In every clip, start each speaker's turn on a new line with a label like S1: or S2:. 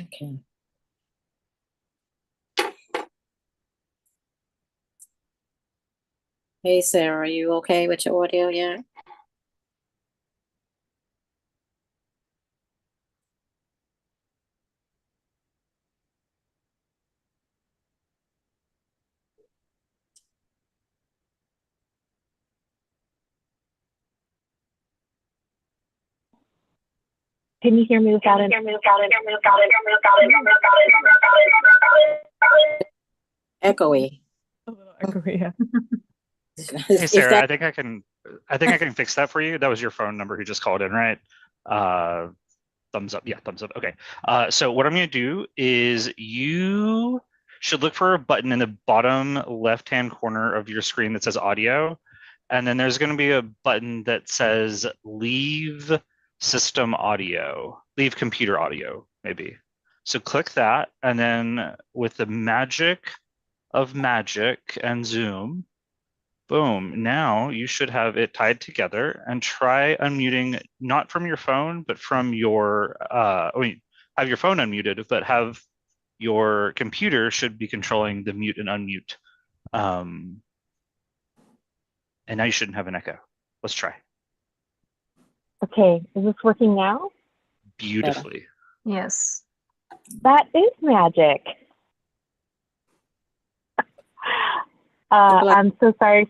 S1: Okay. Hey, Sarah, are you okay with your audio yet?
S2: Can you hear me without it?
S1: Echoey.
S2: A little echoey, yeah.
S3: Hey
S1: Is
S3: Sarah,
S1: that
S3: I think I can fix that for you. That was your phone number who just called in, right? Uh, thumbs up. Yeah, thumbs up. Okay. So what I'm going to do is you should look for a button in the bottom left-hand corner of your screen that says audio, and then there's going to be a button that says leave system audio, leave computer audio, maybe. So click that, and then with the magic of magic and Zoom, boom. Now you should have it tied together and try unmuting not from your phone, but from your, have your phone unmuted, but have your computer should be controlling the mute and unmute. Um, and now you shouldn't have an echo. Let's try.
S2: Okay, is this working now?
S3: Beautifully.
S4: Yes.
S2: That is magic. I'm so sorry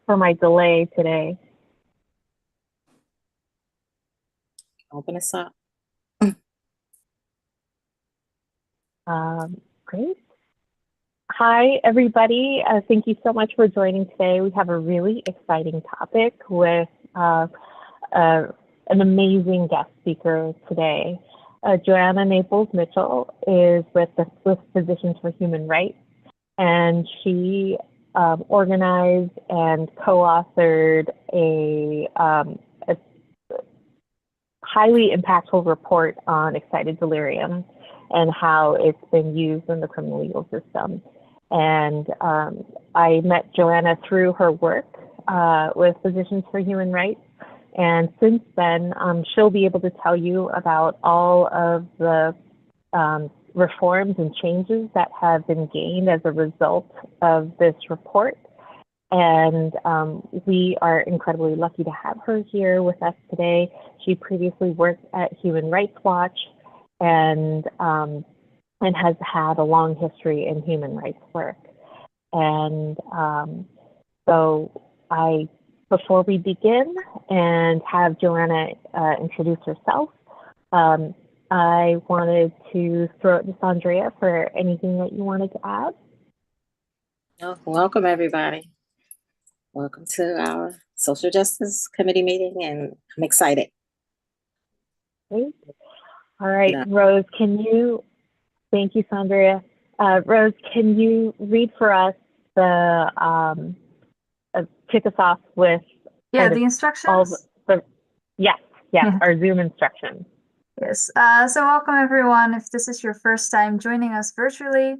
S2: for my delay today.
S1: open us up?
S2: Great. Hi, everybody. Thank you so much for joining today. We have a really exciting topic with an amazing guest speaker today. Joanna Naples Mitchell is with Physicians for Human Rights, and she organized and co-authored a highly impactful report on excited delirium and how it's been used in the criminal legal system. And I met Joanna through her work with Physicians for Human Rights. And since then, she'll be able to tell you about all of the reforms and changes that have been gained as a result of this report. And we are incredibly lucky to have her here with us today. She previously worked at Human Rights Watch and has had a long history in human rights work. And before we begin and have Joanna introduce herself, I wanted to throw it to Sandria for anything that you wanted to add.
S1: Oh, welcome, everybody. Welcome to our Social Justice Committee meeting, and I'm excited.
S2: Great. All right,
S1: Yeah.
S2: Rose, thank you, Sandria. Rose, can you read for us kick us off with
S4: The instructions?
S2: Yes,
S4: Yeah.
S2: our Zoom instructions.
S4: Yes. So welcome everyone. If this is your first time joining us virtually,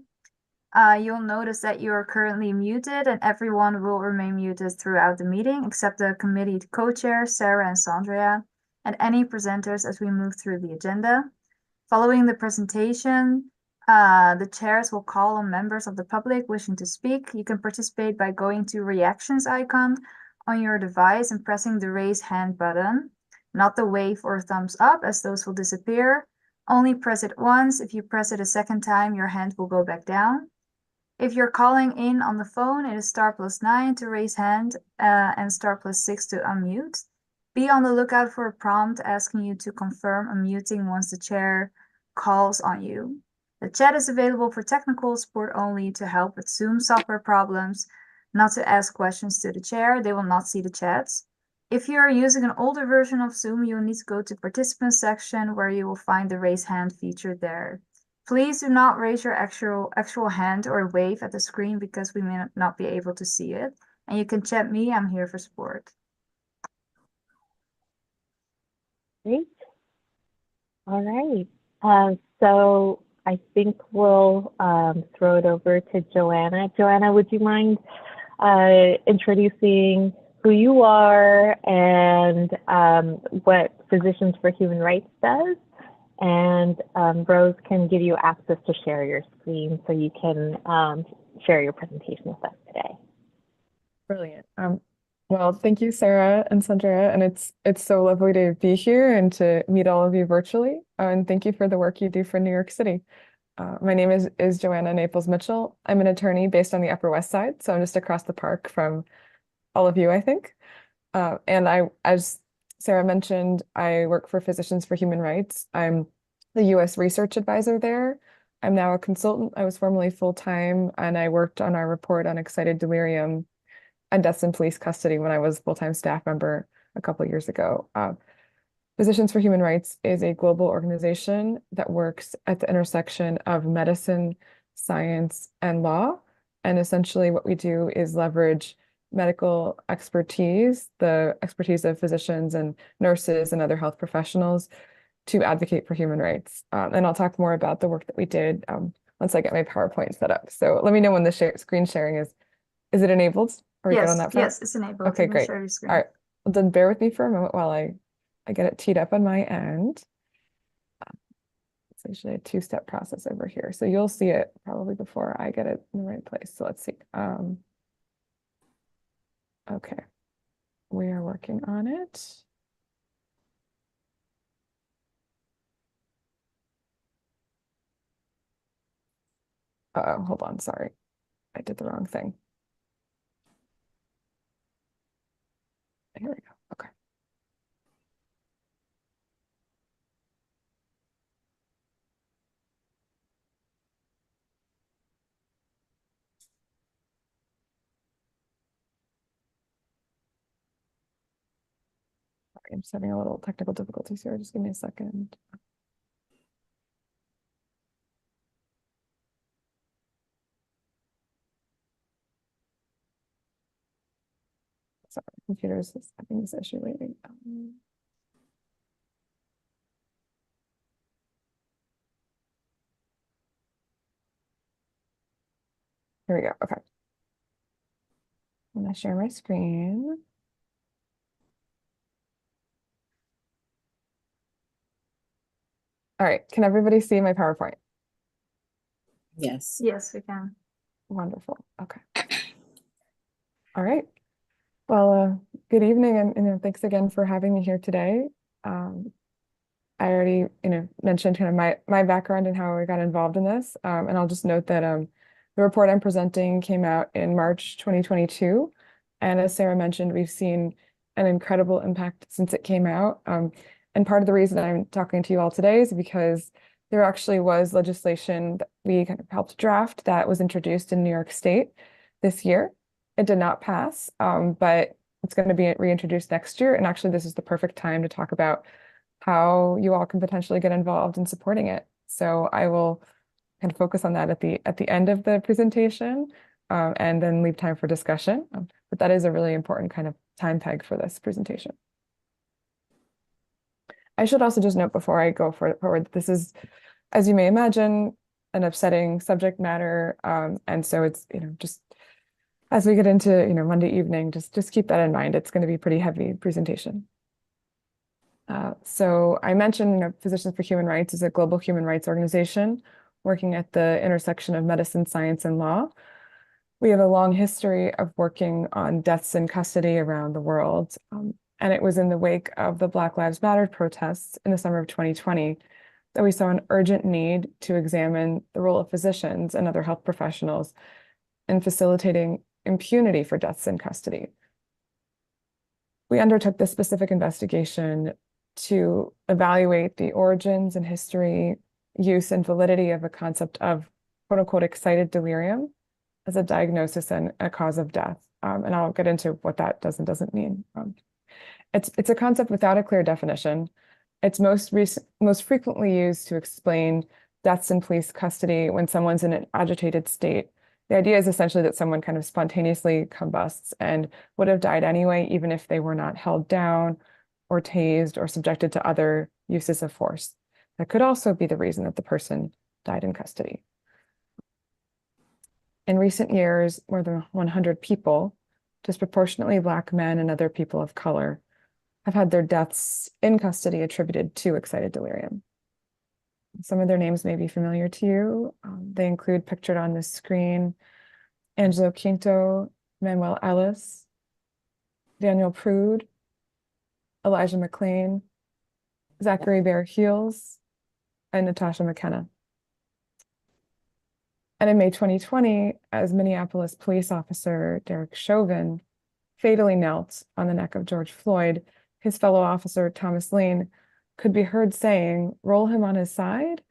S4: you'll notice that you are currently muted and everyone will remain muted throughout the meeting except the committee co-chairs, Sarah and Sandria, and any presenters as we move through the agenda. Following the presentation, the chairs will call on members of the public wishing to speak. You can participate by going to reactions icon on your device and pressing the raise hand button, not the wave or thumbs up, as those will disappear. Only press it once. If you press it a second time, your hand will go back down. If you're calling in on the phone, it is *+9 to raise hand and *+6 to unmute. Be on the lookout for a prompt asking you to confirm unmuting once the chair calls on you. The chat is available for technical support only, to help with Zoom software problems, not to ask questions to the chair. They will not see the chats. If you are using an older version of Zoom, you'll need to go to participants section where you will find the raise hand feature there. Please do not raise your actual hand or wave at the screen because we may not be able to see it. And you can chat me, I'm here for support.
S2: Great. All right. So I think we'll throw it over to Joanna. Joanna, would you mind introducing who you are and what Physicians for Human Rights does, And Rose can give you access to share your screen so you can share your presentation with us today.
S5: Brilliant. Well, thank you, Sarah and Sandra, and it's so lovely to be here and to meet all of you virtually. And thank you for the work you do for New York City. My name is Joanna Naples Mitchell. I'm an attorney based on the Upper West Side, so I'm just across the park from all of you, I think. And as Sarah mentioned, I work for Physicians for Human Rights. I'm the U.S. research advisor there. I'm now a consultant. I was formerly full-time, and I worked on our report on excited delirium and deaths in police custody when I was full-time staff member a couple of years ago. Physicians for Human Rights is a global organization that works at the intersection of medicine, science, and law. And essentially what we do is leverage medical expertise, the expertise of physicians and nurses and other health professionals to advocate for human rights. And I'll talk more about the work that we did once I get my PowerPoint set up. So let me know when the screen sharing is it enabled? Are we good on that front?
S4: Yes, it's enabled.
S5: Okay,
S4: You can
S5: great.
S4: share your screen.
S5: All right. Well, then bear with me for a moment while I get it teed up on my end. It's actually a two-step process over here. So you'll see it probably before I get it in the right place. So let's see. Okay. We are working on it. Uh-oh, hold on, sorry. I did the wrong thing. Here we go. Okay. Sorry, I'm just having a little technical difficulties here. Just give me a second. Sorry, computer is having this issue lately. Here we go. Okay. I'm gonna share my screen. All right, can everybody see my PowerPoint?
S1: Yes.
S4: Yes, we can.
S5: Wonderful. Okay. All right. Well, good evening, and thanks again for having me here today. I already, mentioned kind of my background and how I got involved in this, and I'll just note that the report I'm presenting came out in March 2022, and as Sarah mentioned, we've seen an incredible impact since it came out. And part of the reason I'm talking to you all today is because there actually was legislation that we kind of helped draft that was introduced in New York State this year. It did not pass, but it's going to be reintroduced next year. And actually, this is the perfect time to talk about how you all can potentially get involved in supporting it. So I will kind of focus on that at the end of the presentation, and then leave time for discussion. But that is a really important kind of time peg for this presentation. I should also just note before I go forward, this is, as you may imagine, an upsetting subject matter. And so it's, just as we get into, Monday evening, just keep that in mind. It's going to be a pretty heavy presentation. So I mentioned, Physicians for Human Rights is a global human rights organization working at the intersection of medicine, science, and law. We have a long history of working on deaths in custody around the world. And it was in the wake of the Black Lives Matter protests in the summer of 2020 that we saw an urgent need to examine the role of physicians and other health professionals in facilitating impunity for deaths in custody. We undertook this specific investigation to evaluate the origins and history, use, and validity of a concept of quote unquote excited delirium as a diagnosis and a cause of death. And I'll get into what that does and doesn't mean. It's a concept without a clear definition. It's most frequently used to explain deaths in police custody when someone's in an agitated state. The idea is essentially that someone kind of spontaneously combusts and would have died anyway, even if they were not held down or tased or subjected to other uses of force. That could also be the reason that the person died in custody. In recent years, more than 100 people, disproportionately Black men and other people of color, have had their deaths in custody attributed to excited delirium. Some of their names may be familiar to you. They include, pictured on this screen, Angelo Quinto, Manuel Ellis, Daniel Prude, Elijah McClain, Zachary Bear Heels, and Natasha McKenna. And in May 2020, as Minneapolis police officer Derek Chauvin fatally knelt on the neck of George Floyd, his fellow officer Thomas Lane could be heard saying, "Roll him on his side.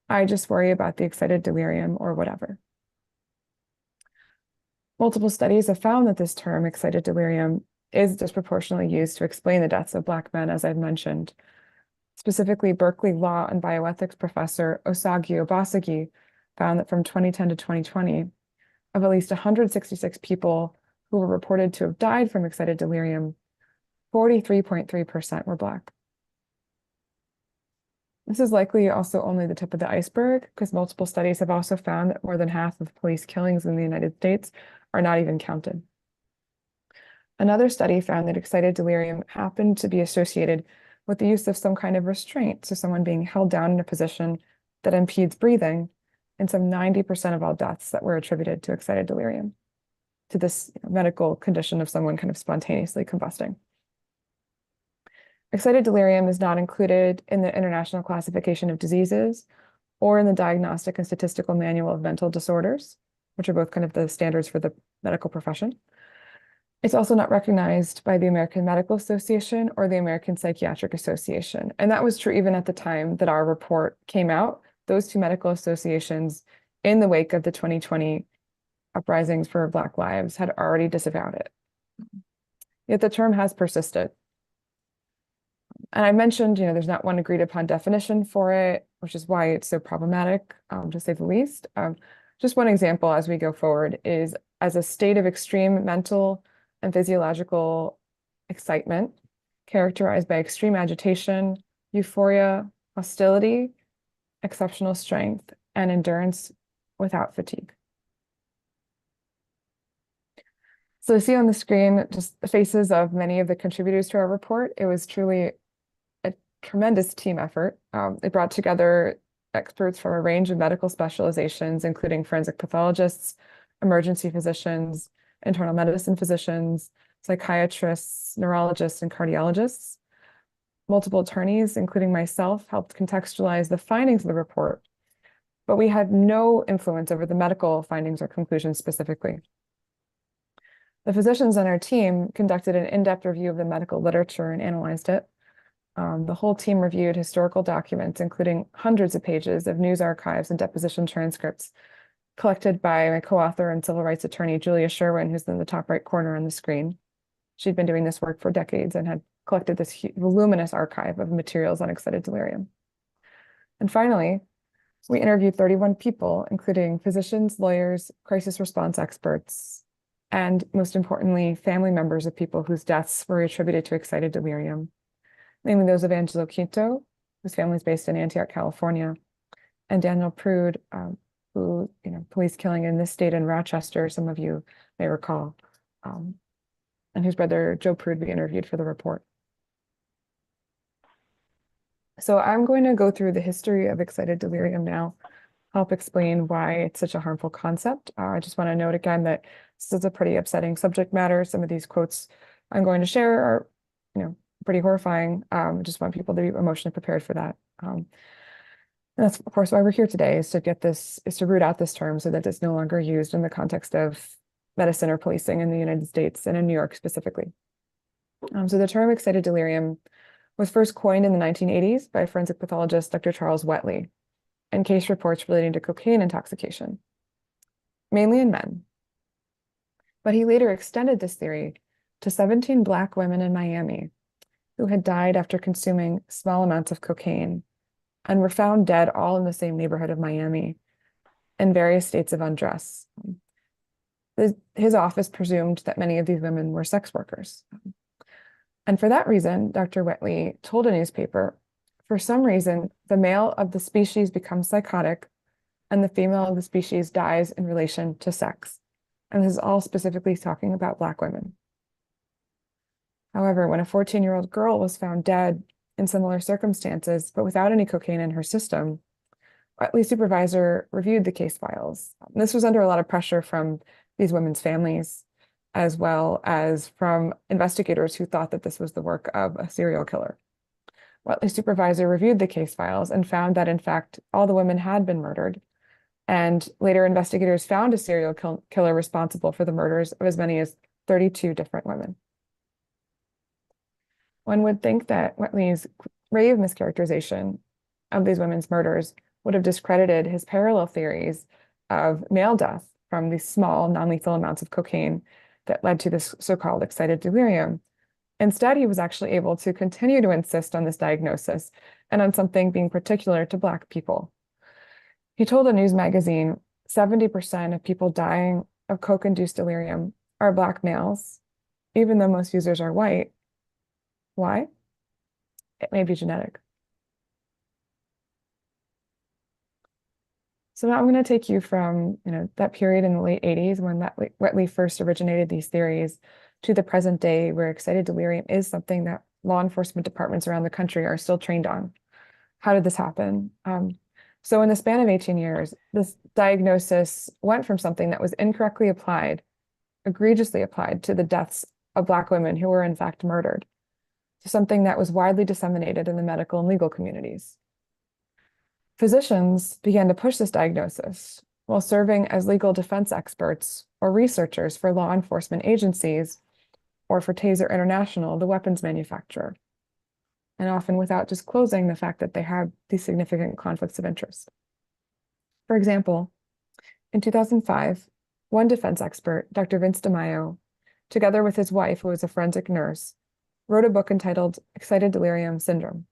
S5: I just worry about the excited delirium or whatever." Multiple studies have found that this term, excited delirium, is disproportionately used to explain the deaths of Black men, as I've mentioned. Specifically, Berkeley law and bioethics professor Osagi Obasagi found that from 2010 to 2020, of at least 166 people who were reported to have died from excited delirium, 43.3% were Black. This is likely also only the tip of the iceberg, because multiple studies have also found that more than half of police killings in the United States are not even counted. Another study found that excited delirium happened to be associated with the use of some kind of restraint, so someone being held down in a position that impedes breathing, in some 90% of all deaths that were attributed to excited delirium, to this medical condition of someone kind of spontaneously combusting. Excited delirium is not included in the International Classification of Diseases or in the Diagnostic and Statistical Manual of Mental Disorders, which are both kind of the standards for the medical profession. It's also not recognized by the American Medical Association or the American Psychiatric Association. And that was true even at the time that our report came out. Those two medical associations, in the wake of the 2020 uprisings for Black lives, had already disavowed it. Yet the term has persisted. And I mentioned, there's not one agreed upon definition for it, which is why it's so problematic, to say the least. Just one example as we go forward is as a state of extreme mental and physiological excitement, characterized by extreme agitation, euphoria, hostility, exceptional strength, and endurance without fatigue. So you see on the screen just the faces of many of the contributors to our report. It was truly a tremendous team effort. It brought together experts from a range of medical specializations, including forensic pathologists, emergency physicians, internal medicine physicians, psychiatrists, neurologists, and cardiologists. Multiple attorneys, including myself, helped contextualize the findings of the report, but we had no influence over the medical findings or conclusions specifically. The physicians on our team conducted an in-depth review of the medical literature and analyzed it. The whole team reviewed historical documents, including hundreds of pages of news archives and deposition transcripts collected by my co-author and civil rights attorney, Julia Sherwin, who's in the top right corner on the screen. She'd been doing this work for decades and had collected this voluminous archive of materials on excited delirium. And finally, we interviewed 31 people, including physicians, lawyers, crisis response experts, and most importantly, family members of people whose deaths were attributed to excited delirium, namely those of Angelo Quinto, whose family is based in Antioch, California, and Daniel Prude, who, police killing in this state in Rochester, some of you may recall, and whose brother Joe Prude we interviewed for the report. So I'm going to go through the history of excited delirium now, help explain why it's such a harmful concept. I just want to note again that this is a pretty upsetting subject matter. Some of these quotes I'm going to share are, pretty horrifying. I just want people to be emotionally prepared for that. And that's, of course, why we're here today, is to root out this term so that it's no longer used in the context of medicine or policing in the United States and in New York specifically. So the term excited delirium was first coined in the 1980s by forensic pathologist Dr. Charles Wetley in case reports relating to cocaine intoxication, mainly in men. But he later extended this theory to 17 Black women in Miami who had died after consuming small amounts of cocaine and were found dead all in the same neighborhood of Miami in various states of undress. His office presumed that many of these women were sex workers. And for that reason, Dr. Wetley told a newspaper, for some reason, the male of the species becomes psychotic and the female of the species dies in relation to sex. And this is all specifically talking about Black women. However, when a 14-year-old girl was found dead in similar circumstances, but without any cocaine in her system, Wetly's supervisor reviewed the case files. This was under a lot of pressure from these women's families, as well as from investigators who thought that this was the work of a serial killer. Wetly's supervisor reviewed the case files and found that, in fact, all the women had been murdered. And later, investigators found a serial killer responsible for the murders of as many as 32 different women. One would think that Wetly's grave mischaracterization of these women's murders would have discredited his parallel theories of male death from these small, non-lethal amounts of cocaine that led to this so-called excited delirium. Instead, he was actually able to continue to insist on this diagnosis and on something being particular to Black people. He told a news magazine 70% of people dying of coke-induced delirium are Black males, even though most users are white. Why? It may be genetic. So now I'm going to take you from that period in the late 80s when Wetly first originated these theories to the present day where excited delirium is something that law enforcement departments around the country are still trained on. How did this happen? So in the span of 18 years, this diagnosis went from something that was incorrectly applied, egregiously applied to the deaths of Black women who were in fact murdered, to something that was widely disseminated in the medical and legal communities. Physicians began to push this diagnosis while serving as legal defense experts or researchers for law enforcement agencies or for Taser International, the weapons manufacturer, and often without disclosing the fact that they had these significant conflicts of interest. For example, in 2005, one defense expert, Dr. Vince DeMaio, together with his wife, who was a forensic nurse, wrote a book entitled Excited Delirium Syndrome.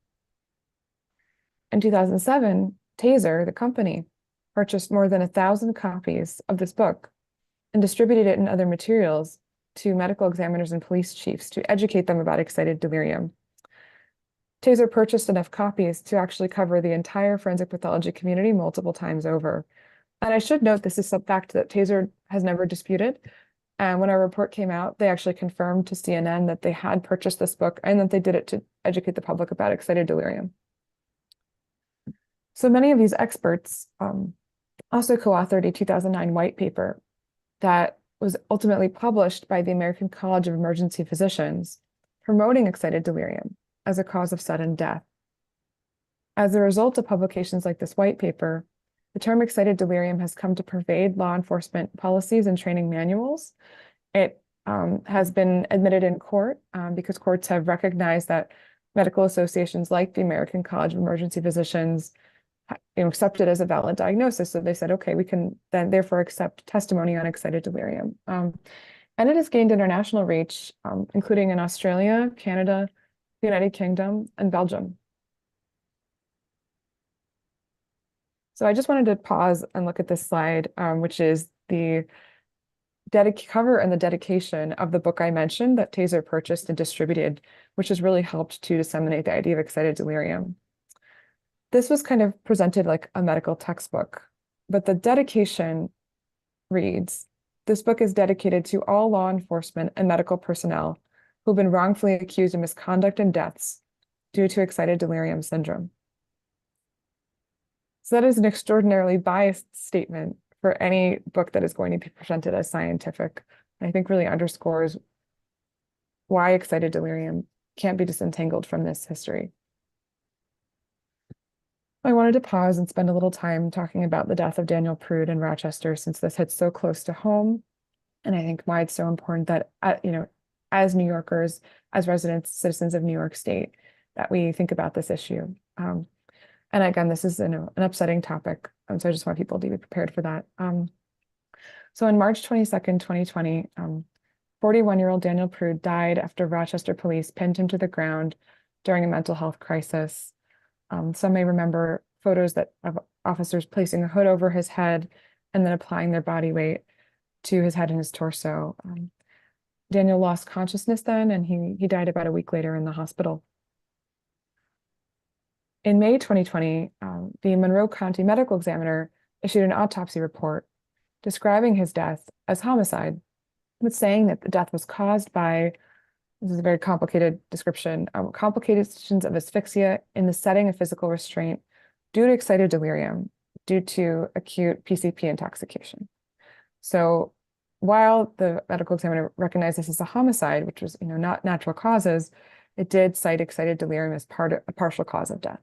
S5: In 2007, Taser, the company, purchased more than 1,000 copies of this book and distributed it in other materials to medical examiners and police chiefs to educate them about excited delirium. Taser purchased enough copies to actually cover the entire forensic pathology community multiple times over. And I should note this is a fact that Taser has never disputed. And when our report came out, they actually confirmed to CNN that they had purchased this book and that they did it to educate the public about excited delirium. So many of these experts also co-authored a 2009 white paper that was ultimately published by the American College of Emergency Physicians, promoting excited delirium as a cause of sudden death. As a result of publications like this white paper, the term excited delirium has come to pervade law enforcement policies and training manuals. It has been admitted in court because courts have recognized that medical associations like the American College of Emergency Physicians accept it as a valid diagnosis. So they said, okay, we can then therefore accept testimony on excited delirium. And it has gained international reach, including in Australia, Canada, the United Kingdom, and Belgium. So I just wanted to pause and look at this slide, which is the cover and the dedication of the book I mentioned that Taser purchased and distributed, which has really helped to disseminate the idea of excited delirium. This was kind of presented like a medical textbook, but the dedication reads, this book is dedicated to all law enforcement and medical personnel who've been wrongfully accused of misconduct and deaths due to excited delirium syndrome. So that is an extraordinarily biased statement for any book that is going to be presented as scientific. And I think really underscores why excited delirium can't be disentangled from this history. I wanted to pause and spend a little time talking about the death of Daniel Prude in Rochester, since this hits so close to home. And I think why it's so important that, as New Yorkers, as residents, citizens of New York State, that we think about this issue. And again, this is an upsetting topic. So I just want people to be prepared for that. So on March 22nd, 2020, 41-year-old Daniel Prude died after Rochester police pinned him to the ground during a mental health crisis. Some may remember photos of officers placing a hood over his head and then applying their body weight to his head and his torso. Daniel lost consciousness then, and he died about a week later in the hospital. In May 2020, the Monroe County Medical Examiner issued an autopsy report describing his death as homicide, but saying that the death was caused by, this is a very complicated description, complications of asphyxia in the setting of physical restraint due to excited delirium, due to acute PCP intoxication. So while the medical examiner recognized this as a homicide, which was, not natural causes, it did cite excited delirium as a partial cause of death.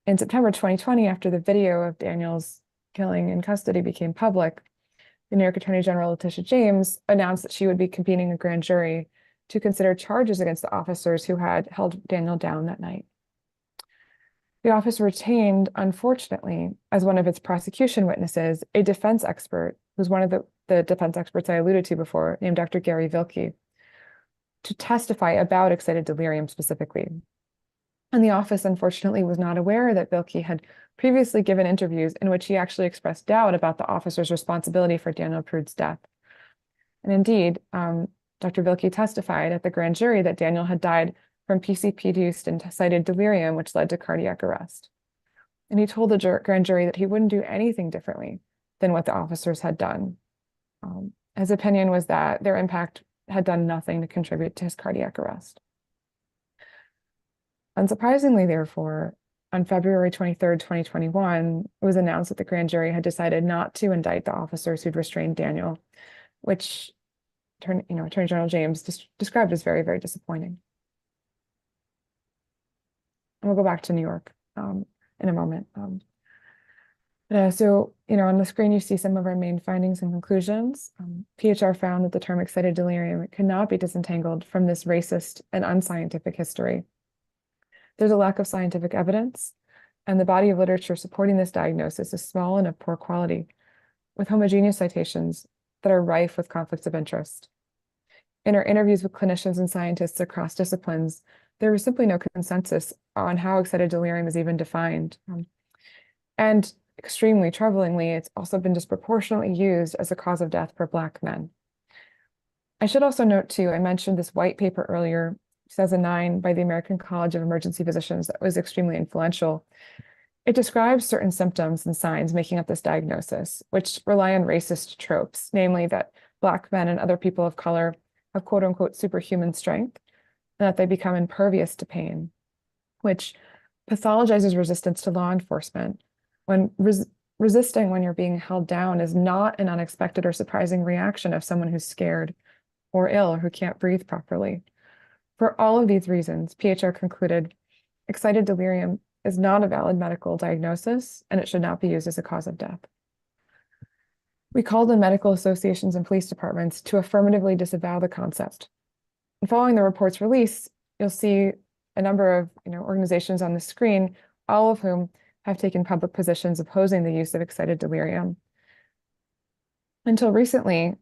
S5: In September 2020, after the video of Daniel's killing in custody became public, the New York Attorney General Letitia James announced that she would be convening a grand jury to consider charges against the officers who had held Daniel down that night. The office retained, unfortunately, as one of its prosecution witnesses, a defense expert, who's one of the defense experts I alluded to before, named Dr. Gary Vilke, to testify about excited delirium specifically. And the office, unfortunately, was not aware that Vilke had previously given interviews in which he actually expressed doubt about the officer's responsibility for Daniel Prude's death. And indeed, Dr. Vilke testified at the grand jury that Daniel had died from PCP-induced and excited delirium, which led to cardiac arrest. And he told the grand jury that he wouldn't do anything differently than what the officers had done. His opinion was that their impact had done nothing to contribute to his cardiac arrest. Unsurprisingly, therefore, on February 23rd, 2021, it was announced that the grand jury had decided not to indict the officers who'd restrained Daniel, which Attorney General James described as very, very disappointing. And we'll go back to New York in a moment. So, on the screen, you see some of our main findings and conclusions. PHR found that the term excited delirium cannot be disentangled from this racist and unscientific history. There's a lack of scientific evidence, and the body of literature supporting this diagnosis is small and of poor quality, with homogeneous citations that are rife with conflicts of interest. In our interviews with clinicians and scientists across disciplines, there was simply no consensus on how excited delirium is even defined. And extremely troublingly, it's also been disproportionately used as a cause of death for Black men. I should also note, too, I mentioned this white paper earlier, 2009, by the American College of Emergency Physicians, that was extremely influential. It describes certain symptoms and signs making up this diagnosis, which rely on racist tropes, namely that Black men and other people of color have quote unquote superhuman strength, and that they become impervious to pain, which pathologizes resistance to law enforcement. When resisting when you're being held down is not an unexpected or surprising reaction of someone who's scared or ill or who can't breathe properly. For all of these reasons, PHR concluded excited delirium is not a valid medical diagnosis, and it should not be used as a cause of death. We called on medical associations and police departments to affirmatively disavow the concept. And following the report's release, you'll see a number of organizations on the screen, all of whom have taken public positions opposing the use of excited delirium. Until recently,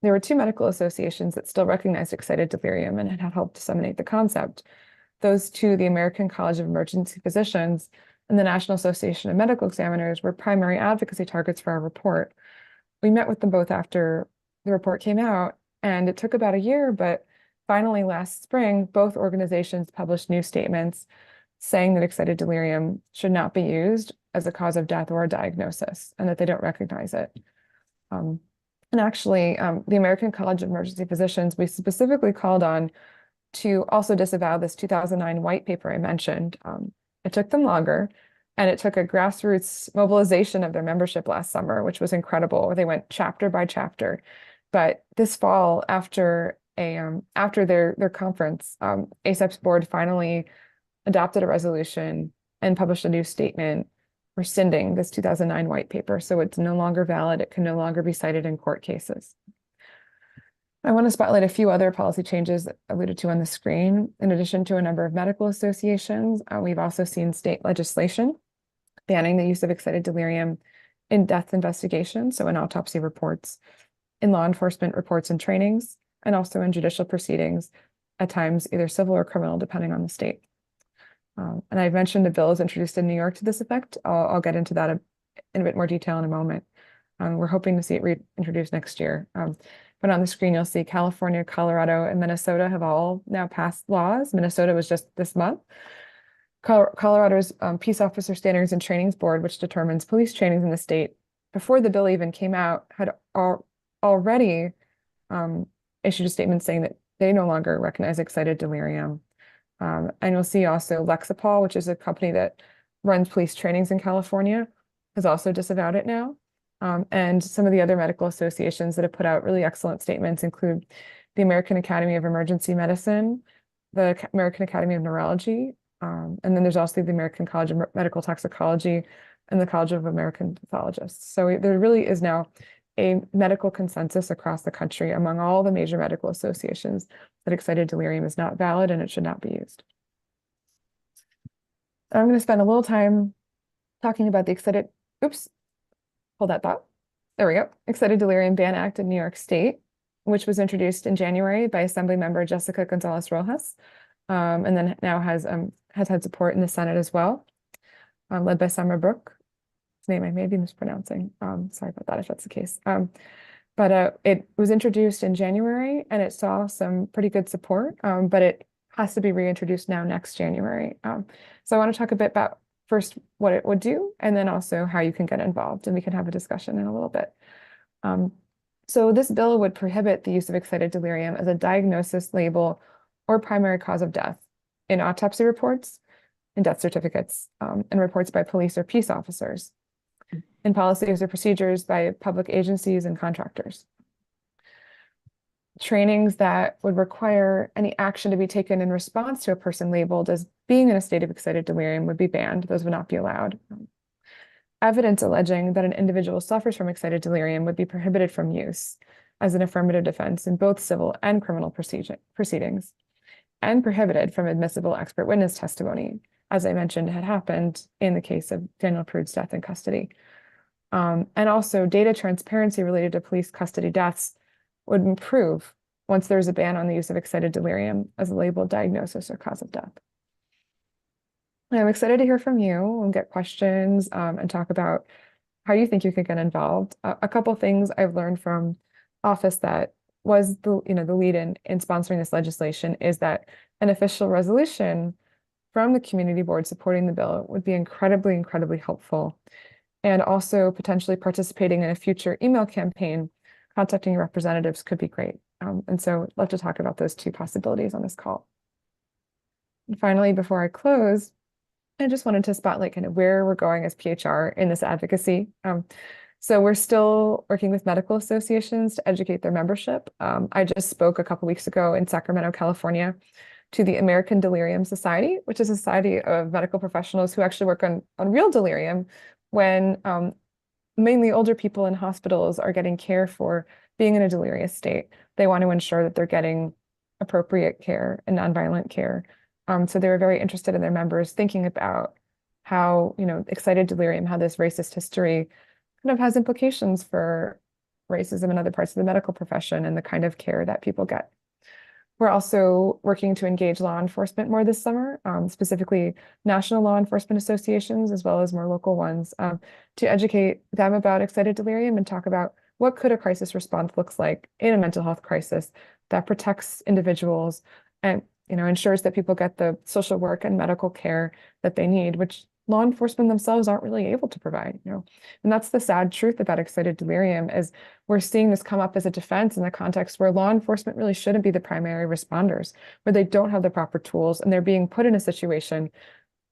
S5: there were two medical associations that still recognized excited delirium and had helped disseminate the concept. Those two, the American College of Emergency Physicians and the National Association of Medical Examiners, were primary advocacy targets for our report. We met with them both after the report came out, and it took about a year, but finally last spring, both organizations published new statements saying that excited delirium should not be used as a cause of death or a diagnosis, and that they don't recognize it. And actually, the American College of Emergency Physicians, we specifically called on to also disavow this 2009 white paper I mentioned. It took them longer, and it took a grassroots mobilization of their membership last summer, which was incredible. They went chapter by chapter. But this fall, after their conference, ASAP's board finally adopted a resolution and published a new statement rescinding this 2009 white paper. So it's no longer valid. It can no longer be cited in court cases. I want to spotlight a few other policy changes alluded to on the screen. In addition to a number of medical associations, we've also seen state legislation banning the use of excited delirium in death investigations, so in autopsy reports, in law enforcement reports and trainings, and also in judicial proceedings, at times either civil or criminal, depending on the state. And I've mentioned a bill is introduced in New York to this effect. I'll get into that in a bit more detail in a moment. We're hoping to see it reintroduced next year. But on the screen, you'll see California, Colorado, and Minnesota have all now passed laws. Minnesota was just this month. Colorado's Peace Officer Standards and Trainings Board, which determines police trainings in the state, before the bill even came out, had already issued a statement saying that they no longer recognize excited delirium. And you'll see also Lexapol, which is a company that runs police trainings in California, has also disavowed it now. And some of the other medical associations that have put out really excellent statements include the American Academy of Emergency Medicine, the American Academy of Neurology, and then there's also the American College of Medical Toxicology and the College of American Pathologists. So there really is now a medical consensus across the country among all the major medical associations that excited delirium is not valid and it should not be used. I'm going to spend a little time talking about the excited, oops, hold that thought. There we go. Excited Delirium Ban Act in New York State, which was introduced in January by Assembly Member Jessica Gonzalez Rojas, and then now has had support in the Senate as well, led by Summer Brook. His name I may be mispronouncing. Sorry about that if that's the case. But it was introduced in January and it saw some pretty good support, but it has to be reintroduced now next January. So I want to talk a bit about first what it would do and then also how you can get involved, and we can have a discussion in a little bit. So this bill would prohibit the use of excited delirium as a diagnosis, label, or primary cause of death in autopsy reports, in death certificates, and reports by police or peace officers, in policies or procedures by public agencies and contractors. Trainings that would require any action to be taken in response to a person labeled as being in a state of excited delirium would be banned. Those would not be allowed. Evidence alleging that an individual suffers from excited delirium would be prohibited from use as an affirmative defense in both civil and criminal proceedings, and prohibited from admissible expert witness testimony, as I mentioned had happened in the case of Daniel Prude's death in custody. And also data transparency related to police custody deaths would improve once there's a ban on the use of excited delirium as a labeled diagnosis or cause of death. I'm excited to hear from you and get questions and talk about how you think you could get involved. A couple things I've learned from office that was the lead in sponsoring this legislation is that an official resolution from the community board supporting the bill would be incredibly, incredibly helpful. And also potentially participating in a future email campaign, contacting your representatives could be great. And so I'd love to talk about those two possibilities on this call. And finally, before I close, I just wanted to spotlight kind of where we're going as PHR in this advocacy. So we're still working with medical associations to educate their membership. I just spoke a couple weeks ago in Sacramento, California, to the American Delirium Society, which is a society of medical professionals who actually work on real delirium when mainly older people in hospitals are getting care for being in a delirious state. They want to ensure that they're getting appropriate care and nonviolent care. So they were very interested in their members thinking about how, excited delirium, how this racist history kind of has implications for racism in other parts of the medical profession and the kind of care that people get. We're also working to engage law enforcement more this summer, specifically national law enforcement associations, as well as more local ones, to educate them about excited delirium and talk about what could a crisis response looks like in a mental health crisis that protects individuals and ensures that people get the social work and medical care that they need, which law enforcement themselves aren't really able to provide, And that's the sad truth about excited delirium is we're seeing this come up as a defense in the context where law enforcement really shouldn't be the primary responders, where they don't have the proper tools and they're being put in a situation,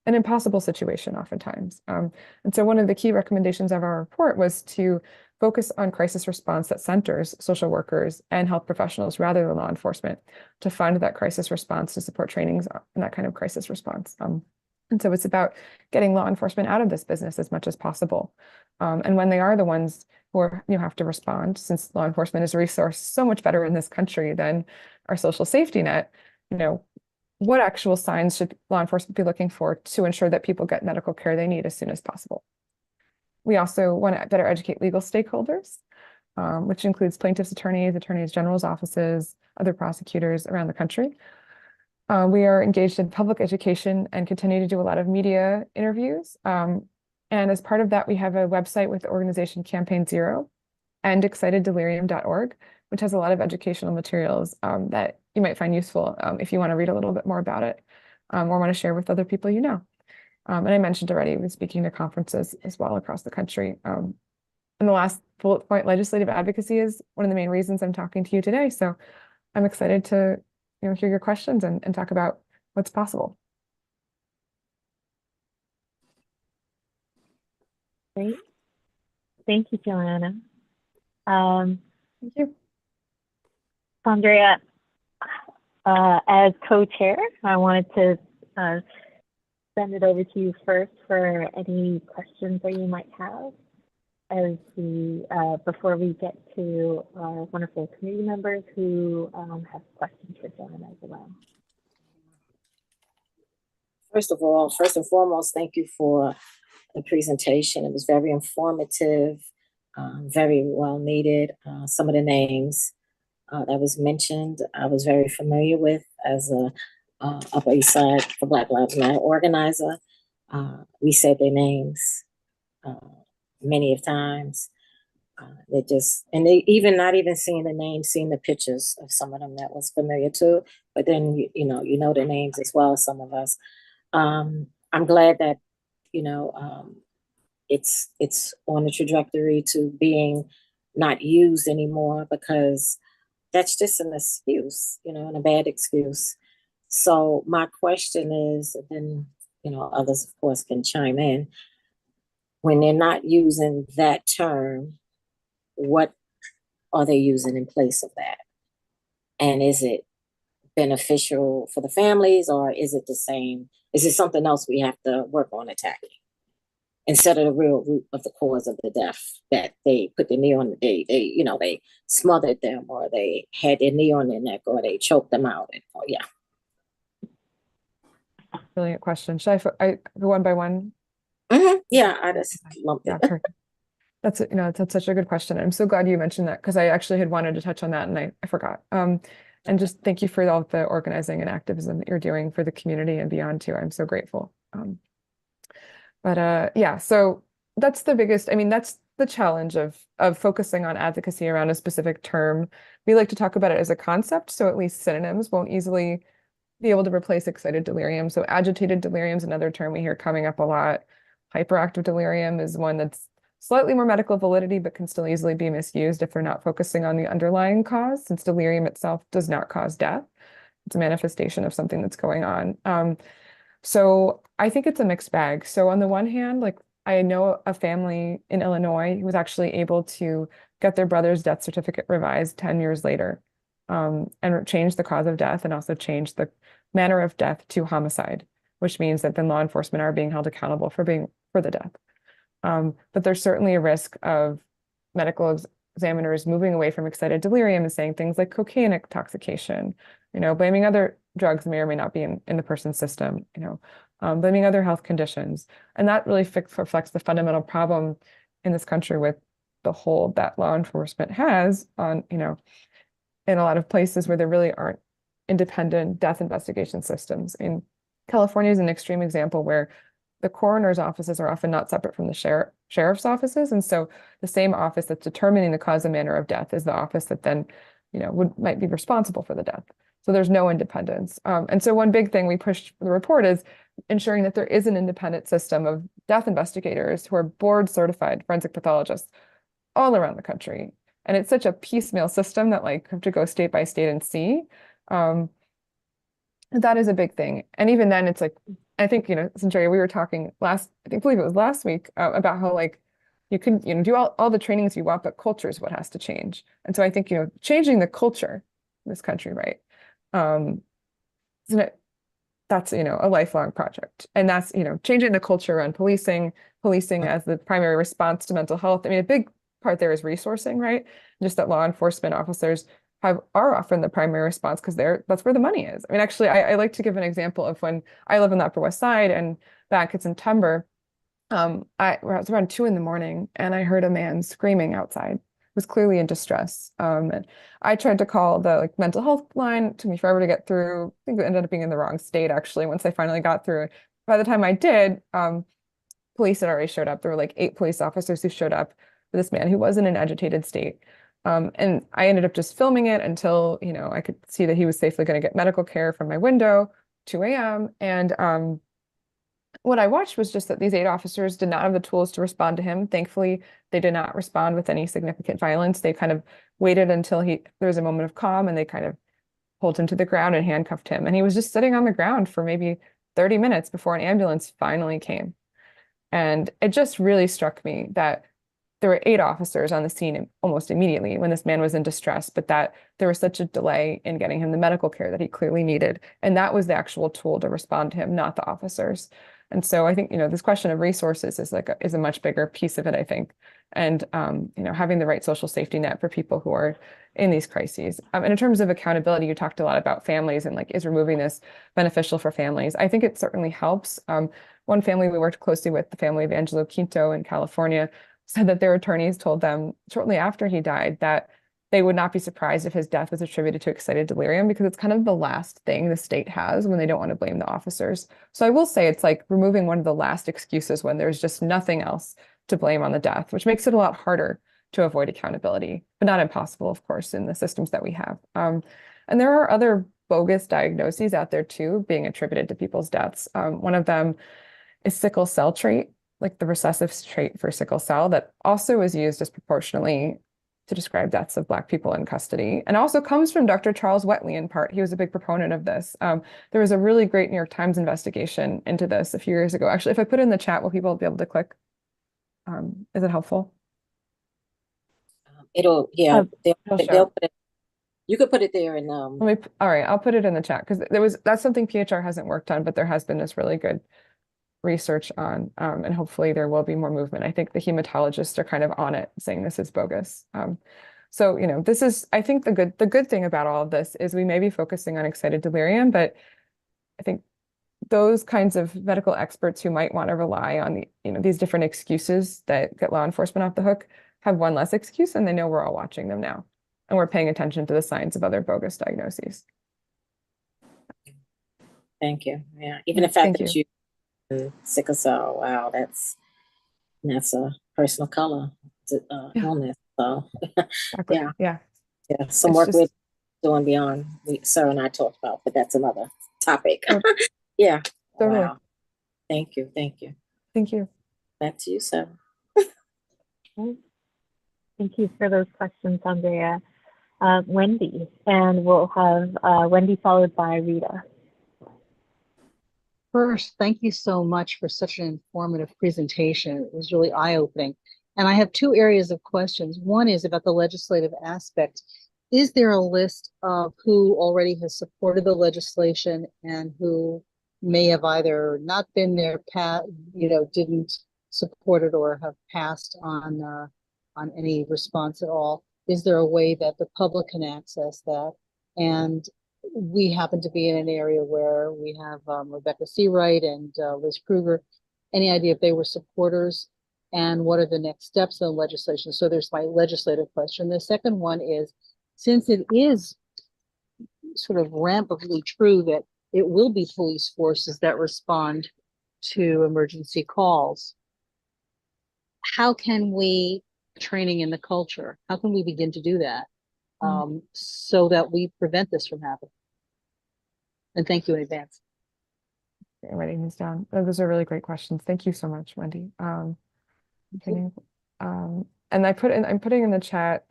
S5: an impossible situation oftentimes. And so one of the key recommendations of our report was to focus on crisis response that centers social workers and health professionals rather than law enforcement to fund that crisis response, to support trainings in that kind of crisis response. And so it's about getting law enforcement out of this business as much as possible. And when they are the ones who have to respond, since law enforcement is resourced so much better in this country than our social safety net, what actual signs should law enforcement be looking for to ensure that people get medical care they need as soon as possible? We also want to better educate legal stakeholders, which includes plaintiffs' attorneys, attorneys general's offices, other prosecutors around the country. We are engaged in public education and continue to do a lot of media interviews. And as part of that, we have a website with the organization Campaign Zero and exciteddelirium.org, which has a lot of educational materials that you might find useful if you want to read a little bit more about it or want to share with other people you know. And I mentioned already, we're speaking to conferences as well across the country. And the last bullet point, legislative advocacy, is one of the main reasons I'm talking to you today. So I'm excited to hear your questions and talk about what's possible.
S2: Great. Thank you, Joanna. Thank
S5: you.
S2: Andrea, as co-chair, I wanted to send it over to you first for any questions that you might have as we before we get to our wonderful community members who have questions for Joanna as well.
S1: First of all, first and foremost, thank you for the presentation. It was very informative, very well needed. Some of the names that was mentioned, I was very familiar with as a Upper East Side for Black Lives Matter organizer. We said their names many of times. They just, and they even not even seeing the names, seeing the pictures of some of them that was familiar too. But then you know the names as well. Some of us. I'm glad that it's on a trajectory to being not used anymore, because that's just an excuse, and a bad excuse. So my question is, then others of course can chime in. When they're not using that term, what are they using in place of that? And is it beneficial for the families, or is it the same? Is it something else we have to work on attacking instead of the real root of the cause of the death, that they put the knee on, they smothered them, or they had their knee on their neck, or they choked them out? Yeah.
S5: Brilliant question. Should I go one by one?
S1: Yeah, I just lumped it.
S5: Yeah, perfect. That's such a good question. I'm so glad you mentioned that, because I actually had wanted to touch on that and I forgot. And just thank you for all the organizing and activism that you're doing for the community and beyond too. I'm so grateful. Yeah, so that's the biggest, that's the challenge of focusing on advocacy around a specific term. We like to talk about it as a concept, so at least synonyms won't easily be able to replace excited delirium. So agitated delirium is another term we hear coming up a lot. Hyperactive delirium is one that's slightly more medical validity, but can still easily be misused if they're not focusing on the underlying cause, since delirium itself does not cause death. It's a manifestation of something that's going on. So I think it's a mixed bag. So on the one hand, like, I know a family in Illinois who was actually able to get their brother's death certificate revised 10 years later, and change the cause of death, and also change the manner of death to homicide, which means that then law enforcement are being held accountable for the death. But there's certainly a risk of medical examiners moving away from excited delirium and saying things like cocaine intoxication, blaming other drugs may or may not be in the person's system, blaming other health conditions. And that really reflects the fundamental problem in this country with the hold that law enforcement has on, in a lot of places where there really aren't independent death investigation systems. In California is an extreme example where the coroner's offices are often not separate from the sheriff's offices. And so the same office that's determining the cause and manner of death is the office that then, might be responsible for the death. So there's no independence. And so one big thing we pushed for the report is ensuring that there is an independent system of death investigators who are board certified forensic pathologists all around the country. And it's such a piecemeal system that you have to go state by state and see. That is a big thing. And even then it's I think, Centuria, we were talking believe it was last week, about how you can, do all the trainings you want, but culture is what has to change. And so I think, changing the culture in this country, right? That's, a lifelong project. And that's, changing the culture around policing as the primary response to mental health. A big part there is resourcing, right? Just that law enforcement officers are often the primary response because that's where the money is. Actually, I like to give an example of when I live on the Upper West Side, and back it's in Timber. It was around 2 a.m. and I heard a man screaming outside. Was clearly in distress. And I tried to call the mental health line. It took me forever to get through. I think it ended up being in the wrong state, actually, once I finally got through. By the time I did, police had already showed up. There were 8 police officers who showed up for this man who was in an agitated state. And I ended up just filming it until, I could see that he was safely going to get medical care from my window, 2 a.m. And what I watched was just that these 8 officers did not have the tools to respond to him. Thankfully, they did not respond with any significant violence. They kind of waited until there was a moment of calm, and they kind of pulled him to the ground and handcuffed him. And he was just sitting on the ground for maybe 30 minutes before an ambulance finally came. And it just really struck me that there were 8 officers on the scene almost immediately when this man was in distress, but that there was such a delay in getting him the medical care that he clearly needed. And that was the actual tool to respond to him, not the officers. And so I think, this question of resources is is a much bigger piece of it, I think. And, having the right social safety net for people who are in these crises. And in terms of accountability, you talked a lot about families and is removing this beneficial for families? I think it certainly helps. One family we worked closely with, the family of Angelo Quinto in California, said that their attorneys told them shortly after he died that they would not be surprised if his death was attributed to excited delirium, because it's kind of the last thing the state has when they don't want to blame the officers. So I will say it's like removing one of the last excuses when there's just nothing else to blame on the death, which makes it a lot harder to avoid accountability, but not impossible, of course, in the systems that we have. And there are other bogus diagnoses out there too, being attributed to people's deaths. One of them is sickle cell trait, like the recessive trait for sickle cell, that also is used disproportionately to describe deaths of Black people in custody, and also comes from Dr. Charles Wetley in part. He was a big proponent of this. There was a really great New York Times investigation into this a few years ago. Actually, if I put it in the chat, will people be able to click? Is it helpful?
S1: They'll put it, you could put it there and
S5: all right, I'll put it in the chat, because that's something PHR hasn't worked on, but there has been this really good research on, and hopefully there will be more movement. I think the hematologists are kind of on it, saying this is bogus. So, this is, I think the good thing about all of this is we may be focusing on excited delirium, but I think those kinds of medical experts who might want to rely on these different excuses that get law enforcement off the hook have one less excuse, and they know we're all watching them now, and we're paying attention to the signs of other bogus diagnoses.
S1: Thank you. Yeah, even the fact that you sickle cell, wow, that's a personal color illness. So
S5: exactly. yeah,
S1: some work we're doing beyond Sir and I talked about, but that's another topic. Yeah.
S5: Totally.
S1: Wow. Thank you. Back to you, Sir.
S2: Thank you for those questions, Andrea. Wendy, and we'll have Wendy followed by Rita.
S6: First, thank you so much for such an informative presentation. It was really eye-opening. And I have 2 areas of questions. One is about the legislative aspect. Is there a list of who already has supported the legislation and who may have either not been there, didn't support it, or have passed on any response at all? Is there a way that the public can access that? And we happen to be in an area where we have Rebecca Seawright and Liz Kruger. Any idea if they were supporters, and what are the next steps in the legislation? So there's my legislative question. The second one is, since it is sort of rampantly true that it will be police forces that respond to emergency calls, how can we training in the culture? How can we begin to do that so that we prevent this from happening? And thank you in advance.
S5: I'm writing these down. Those are really great questions. Thank you so much, Wendy. And I'm putting in the chat.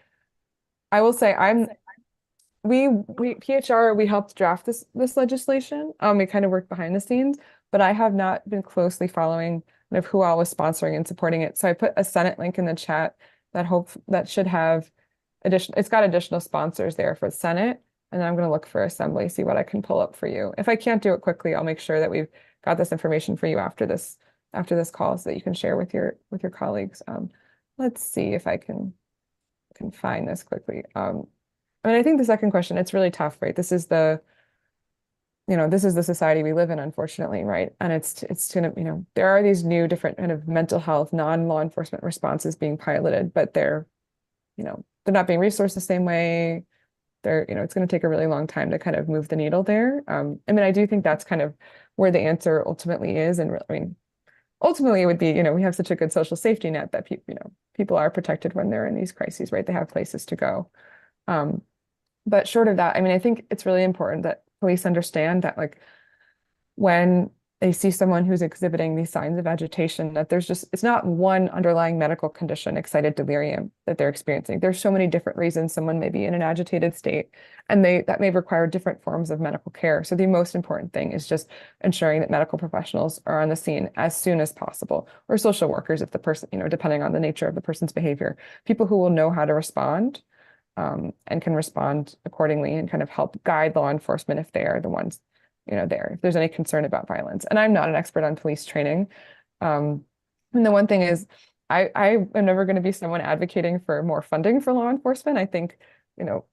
S5: I will say we PHR, we helped draft this legislation. We kind of worked behind the scenes, but I have not been closely following kind of who all was sponsoring and supporting it. So I put a Senate link in the chat that should have it's got additional sponsors there for Senate. And then I'm going to look for Assembly, see what I can pull up for you. If I can't do it quickly, I'll make sure that we've got this information for you after this call, so that you can share with your colleagues. Let's see if I can find this quickly. I think the second question, it's really tough, right? This is the society we live in, unfortunately, right? And it's kind of, there are these new different kind of mental health, non-law enforcement responses being piloted, but they're not being resourced the same way. It's going to take a really long time to kind of move the needle there. I do think that's kind of where the answer ultimately is. And ultimately it would be, we have such a good social safety net that people are protected when they're in these crises, right? They have places to go. But short of that, I think it's really important that police understand that, like, when they see someone who's exhibiting these signs of agitation, that it's not one underlying medical condition, excited delirium, that they're experiencing. There's so many different reasons someone may be in an agitated state, and that may require different forms of medical care. So the most important thing is just ensuring that medical professionals are on the scene as soon as possible, or social workers if the person, depending on the nature of the person's behavior, people who will know how to respond, and can respond accordingly and kind of help guide law enforcement if they are the ones there, if there's any concern about violence. And I'm not an expert on police training. And the one thing is, I am never going to be someone advocating for more funding for law enforcement. I think,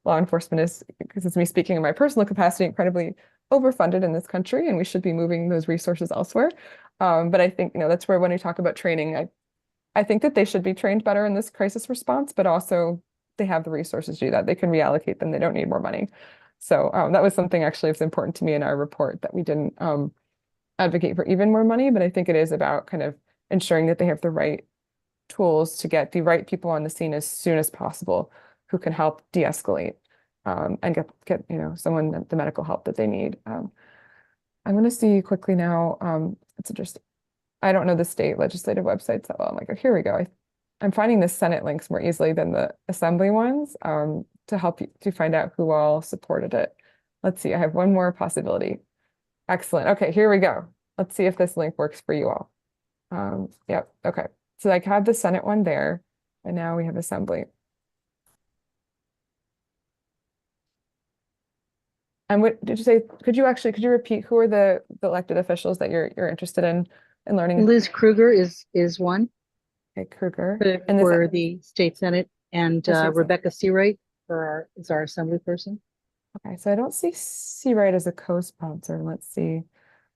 S5: law enforcement is, because it's me speaking in my personal capacity, incredibly overfunded in this country, and we should be moving those resources elsewhere. But I think, that's where when we talk about training, I think that they should be trained better in this crisis response, but also they have the resources to do that. They can reallocate them. They don't need more money. So that was something actually that's important to me in our report, that we didn't advocate for even more money, but I think it is about kind of ensuring that they have the right tools to get the right people on the scene as soon as possible, who can help de-escalate and get someone the medical help that they need. I'm going to see quickly now. It's interesting. I don't know the state legislative websites that well. I'm like, oh, here we go. I'm finding the Senate links more easily than the Assembly ones, to help you to find out who all supported it. Let's see, I have one more possibility. Excellent. Okay, here we go. Let's see if this link works for you all. Yep, okay. So I have the Senate one there, and now we have Assembly. And what did you say? Could you repeat who are the elected officials that you're interested in learning?
S6: Liz Kruger is one.
S5: Okay, Kruger.
S6: For the state Senate, and Rebecca Seawright is our assembly person.
S5: Okay, so I don't see Seawright as a co-sponsor. Let's see.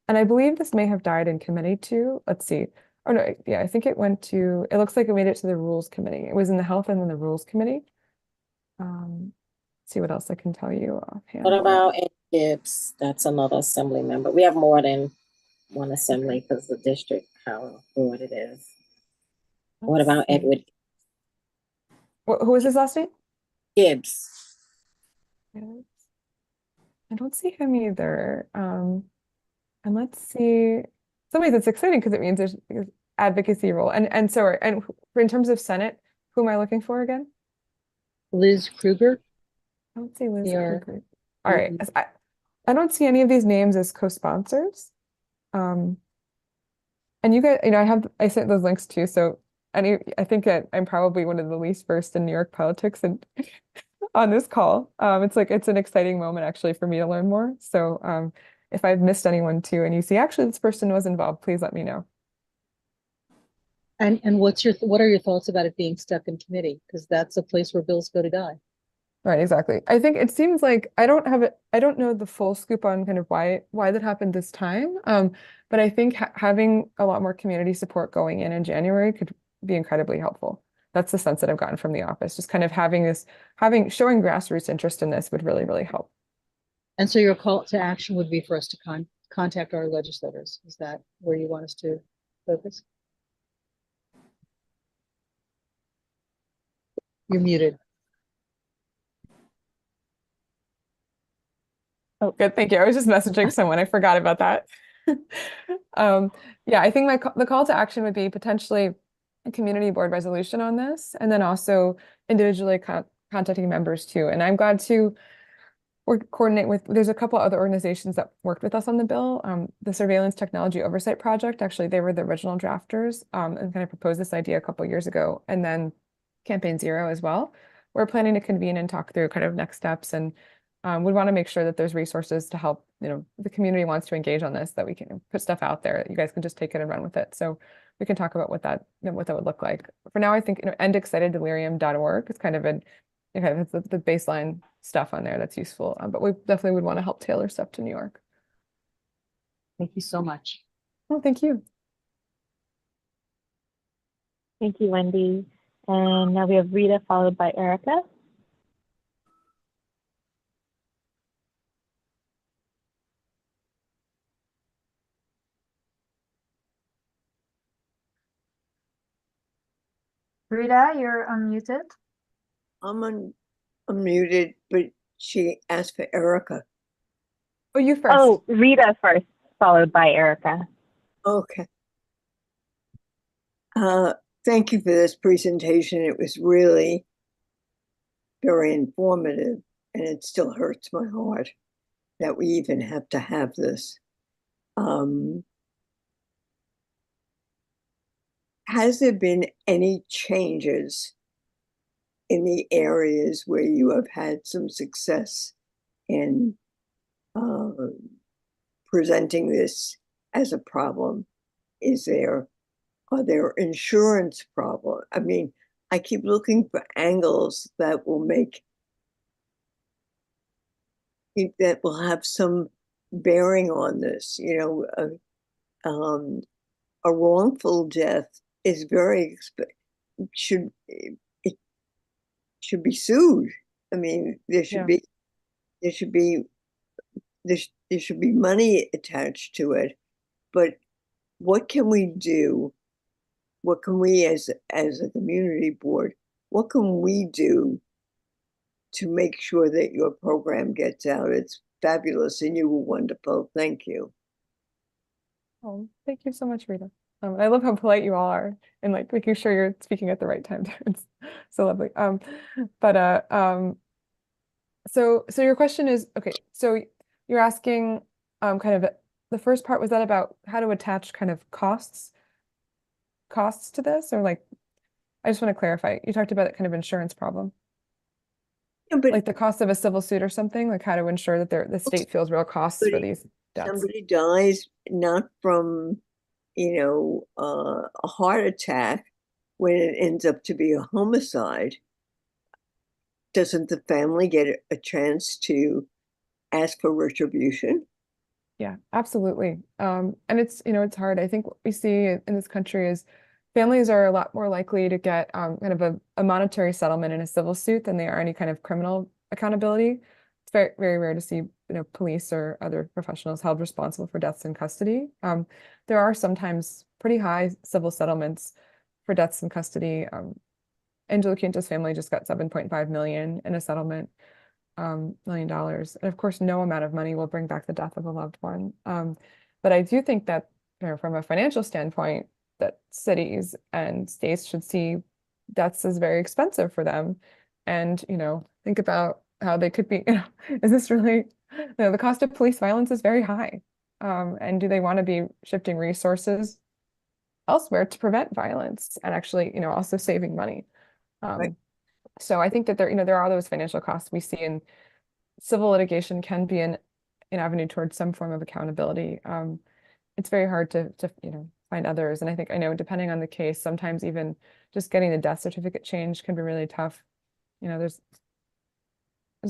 S5: And I believe this may have died in committee too. Let's see. Oh no, yeah, I think it looks like it made it to the Rules Committee. It was in the Health and then the Rules Committee. See what else I can tell you offhand.
S1: What about Ed Gibbs? That's another assembly member. We have more than one assembly because the district, how broad it is. What about Edward?
S5: Who is his last name?
S1: Gibbs.
S5: I don't see him either. And let's see. Some ways it's exciting because it means there's advocacy role. And in terms of Senate, who am I looking for again?
S6: Liz Kruger.
S5: I don't see Liz Kruger. All right. I don't see any of these names as co-sponsors. And you guys, I sent those links too. So I think that I'm probably one of the least versed in New York politics and on this call. It's an exciting moment actually for me to learn more. So if I've missed anyone too, and you see actually this person was involved, please let me know.
S6: And what are your thoughts about it being stuck in committee? Because that's a place where bills go to die.
S5: Right, exactly. I think it seems like I don't know the full scoop on kind of why that happened this time. But I think having a lot more community support going in January could be incredibly helpful. That's the sense that I've gotten from the office. Just kind of showing grassroots interest in this would really, really help.
S6: And so your call to action would be for us to contact our legislators. Is that where you want us to focus? You're muted.
S5: Oh, good. Thank you. I was just messaging someone. I forgot about that. Yeah, I think the call to action would be potentially a community board resolution on this, and then also individually contacting members too. And I'm glad to coordinate with, there's a couple other organizations that worked with us on the bill. The Surveillance Technology Oversight Project, actually, they were the original drafters and kind of proposed this idea a couple years ago. And then Campaign Zero as well. We're planning to convene and talk through kind of next steps, and we want to make sure that there's resources to help, the community wants to engage on this, that we can put stuff out there that you guys can just take it and run with it. So we can talk about what that would look like. For now, I think, endexciteddelirium.org is kind of the baseline stuff on there that's useful. But we definitely would want to help tailor stuff to New York.
S6: Thank you so much.
S5: Well, thank you.
S2: Thank you, Wendy. And now we have Rita followed by Erica.
S4: Rita, you're unmuted.
S7: I'm unmuted, but she asked for Erica.
S5: Oh, you first.
S2: Oh, Rita first, followed by Erica.
S7: Okay. Thank you for this presentation. It was really very informative, and it still hurts my heart that we even have to have this. Has there been any changes in the areas where you have had some success in presenting this as a problem? Are there insurance problems? I mean, I keep looking for angles that will have some bearing on this. You know, a wrongful death is should it should be sued. I mean, there should be money attached to it. But what can we do? What can we as a community board, what can we do to make sure that your program gets out? It's fabulous and you were wonderful. Thank you.
S5: Oh, thank you so much, Rita. I love how polite you all are and like making sure you're speaking at the right time. It's so lovely. So your question is, okay, so you're asking kind of the first part, was that about how to attach kind of costs to this, or like, I just want to clarify, you talked about that kind of insurance problem,
S7: Yeah,
S5: like the cost of a civil suit or something, like how to ensure that the state feels real costs for these deaths.
S7: somebody dies not from, a heart attack when it ends up to be a homicide. Doesn't the family get a chance to ask for retribution?
S5: Yeah, absolutely. And it's hard. I think what we see in this country is families are a lot more likely to get kind of a monetary settlement in a civil suit than they are any kind of criminal accountability. It's very, very rare to see, police or other professionals held responsible for deaths in custody. There are sometimes pretty high civil settlements for deaths in custody. Angela Quinta's family just got 7.5 million in a settlement. $1 million. And of course, no amount of money will bring back the death of a loved one. But I do think that, from a financial standpoint, that cities and states should see deaths as very expensive for them. And, think about how they could be, is this really, the cost of police violence is very high. And do they want to be shifting resources elsewhere to prevent violence and actually, also saving money?
S7: Right.
S5: So I think that there are those financial costs we see, in civil litigation can be an avenue towards some form of accountability. It's very hard to find others. And I know depending on the case, sometimes even just getting the death certificate changed can be really tough. There's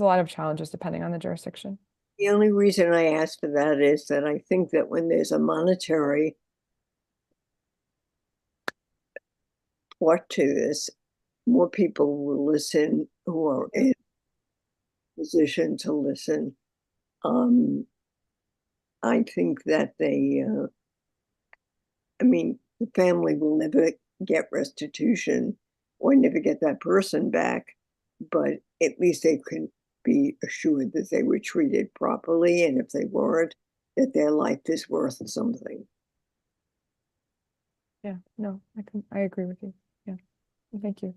S5: a lot of challenges depending on the jurisdiction.
S7: The only reason I ask for that is that I think that when there's a monetary part to this, more people will listen who are in position to listen. I think that the family will never get restitution or never get that person back, but at least they can be assured that they were treated properly, and if they weren't, that their life is worth something.
S5: Yeah, no, I agree with you. Yeah, thank you.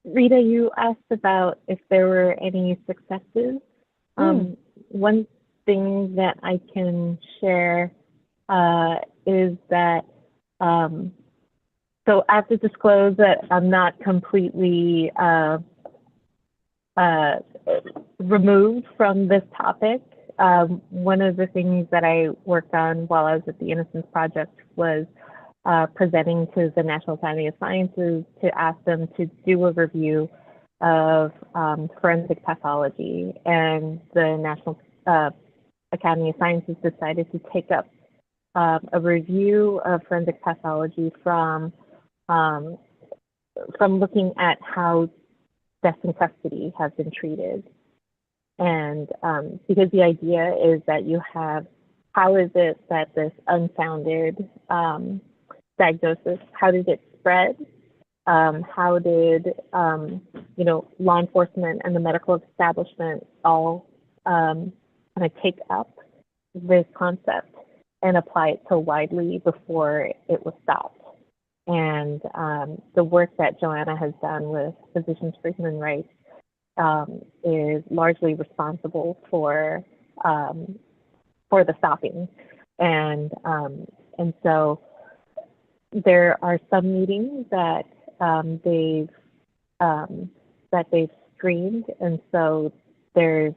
S2: Rita, you asked about if there were any successes. One thing that I can share is that, so I have to disclose that I'm not completely removed from this topic. One of the things that I worked on while I was at the Innocence Project was presenting to the National Academy of Sciences to ask them to do a review of forensic pathology. And the National Academy of Sciences decided to take up a review of forensic pathology from looking at how deaths in custody have been treated. And because the idea is that you have, how is it that this unfounded diagnosis, how did it spread? How did, law enforcement and the medical establishment all kind of take up this concept and apply it so widely before it was stopped. And the work that Joanna has done with Physicians for Human Rights is largely responsible for the stopping. And so there are some meetings that they've screened, and so there's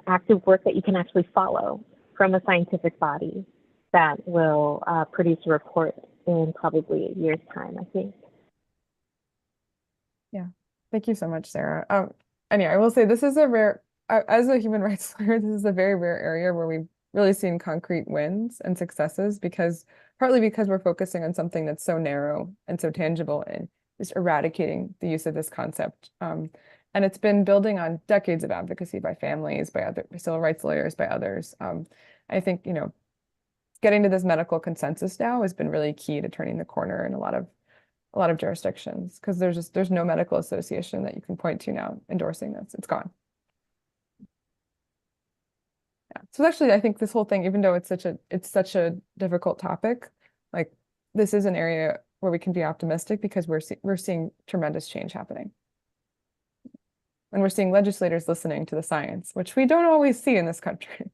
S2: active work that you can actually follow from a scientific body that will produce a report in probably a year's time, I think.
S5: Yeah, thank you so much, Sarah. Anyway, I will say this is a rare, as a human rights lawyer, this is a very rare area where we've really seen concrete wins and successes, partly because we're focusing on something that's so narrow and so tangible and just eradicating the use of this concept. And it's been building on decades of advocacy by families, by other civil rights lawyers, by others. I think, getting to this medical consensus now has been really key to turning the corner in a lot of jurisdictions, because there's no medical association that you can point to now endorsing this. It's gone. Yeah. So actually, I think this whole thing, even though it's such a difficult topic, like this is an area where we can be optimistic because we're seeing tremendous change happening. And we're seeing legislators listening to the science, which we don't always see in this country.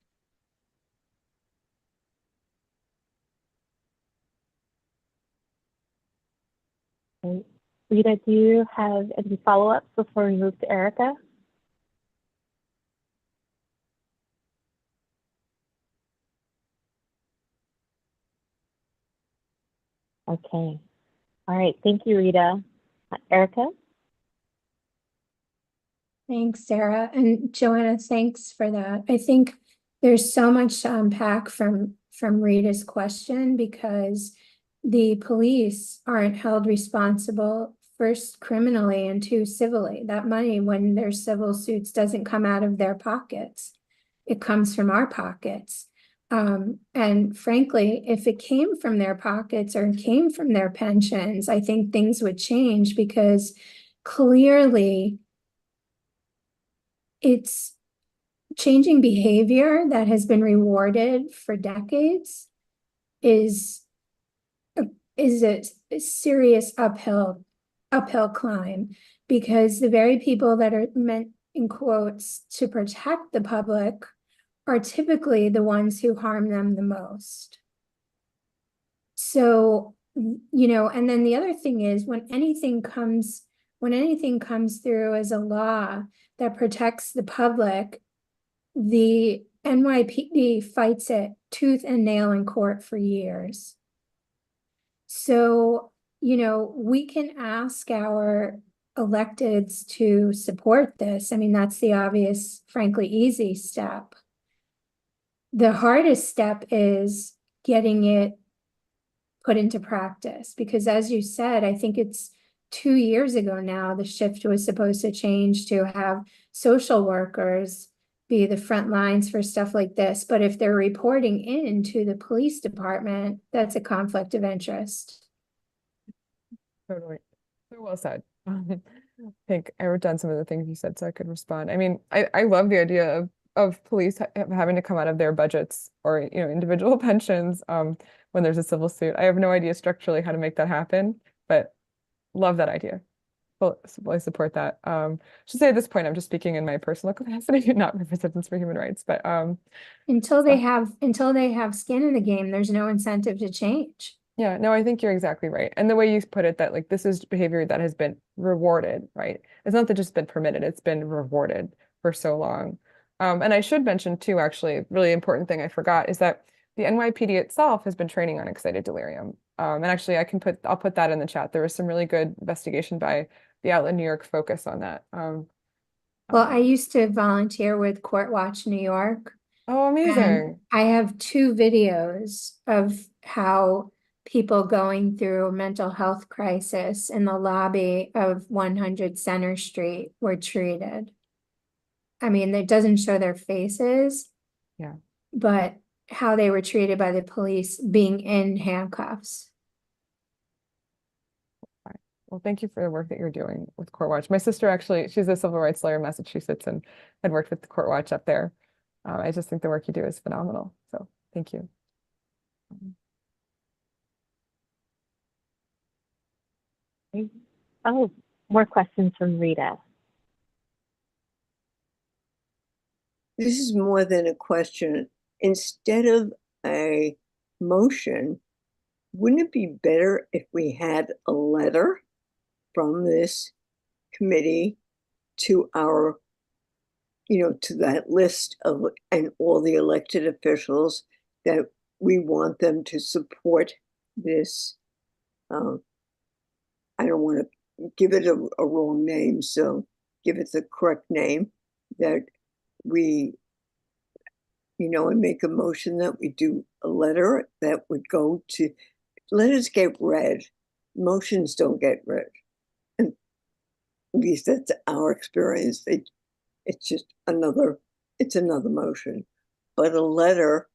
S2: Rita, do you have any follow-ups before we move to Erica? Okay. All right. Thank you, Rita. Erica?
S8: Thanks, Sarah. And Joanna, thanks for that. I think there's so much to unpack from Rita's question, because the police aren't held responsible, first criminally and two civilly. That money, when there's civil suits, doesn't come out of their pockets. It comes from our pockets. And frankly, if it came from their pockets or came from their pensions, I think things would change, because clearly it's changing behavior that has been rewarded for decades is a serious uphill climb, because the very people that are meant, in quotes, to protect the public are typically the ones who harm them the most. So, and then the other thing is, when anything comes through as a law that protects the public, the NYPD fights it tooth and nail in court for years. So, we can ask our electeds to support this. I mean, that's the obvious, frankly, easy step. The hardest step is getting it put into practice, because as you said, I think it's 2 years ago now, the shift was supposed to change to have social workers be the front lines for stuff like this. But if they're reporting into the police department, that's a conflict of interest.
S5: Totally. So well said. I think I wrote down some of the things you said so I could respond. I mean, I love the idea of police having to come out of their budgets or individual pensions when there's a civil suit. I have no idea structurally how to make that happen, but love that idea. Well, I support that. Should say at this point, I'm just speaking in my personal capacity, not representatives for human rights. But
S8: until they have skin in the game, there's no incentive to change.
S5: Yeah, no, I think you're exactly right. And the way you put it, that like this is behavior that has been rewarded, right? It's not that just been permitted, it's been rewarded for so long. And I should mention too, actually, really important thing I forgot is that the NYPD itself has been training on excited delirium. And actually I'll put that in the chat. There was some really good investigation by the outlet New York Focus on that.
S8: Well, I used to volunteer with Court Watch New York.
S5: Oh, amazing.
S8: I have 2 videos of how people going through a mental health crisis in the lobby of 100 Center Street were treated. I mean, it doesn't show their faces,
S5: yeah,
S8: but how they were treated by the police being in handcuffs.
S5: Well, thank you for the work that you're doing with Court Watch. My sister actually, she's a civil rights lawyer in Massachusetts and had worked with the Court Watch up there. I just think the work you do is phenomenal. So thank you.
S2: Oh, more questions from Rita.
S7: This is more than a question. Instead of a motion, wouldn't it be better if we had a letter from this committee to our, to that list of, and all the elected officials that we want them to support this? I don't want to give it a wrong name, so give it the correct name, that we, and make a motion that we do a letter that would go to, letters get read, motions don't get read. And at least that's our experience. It's just another motion. But a letter,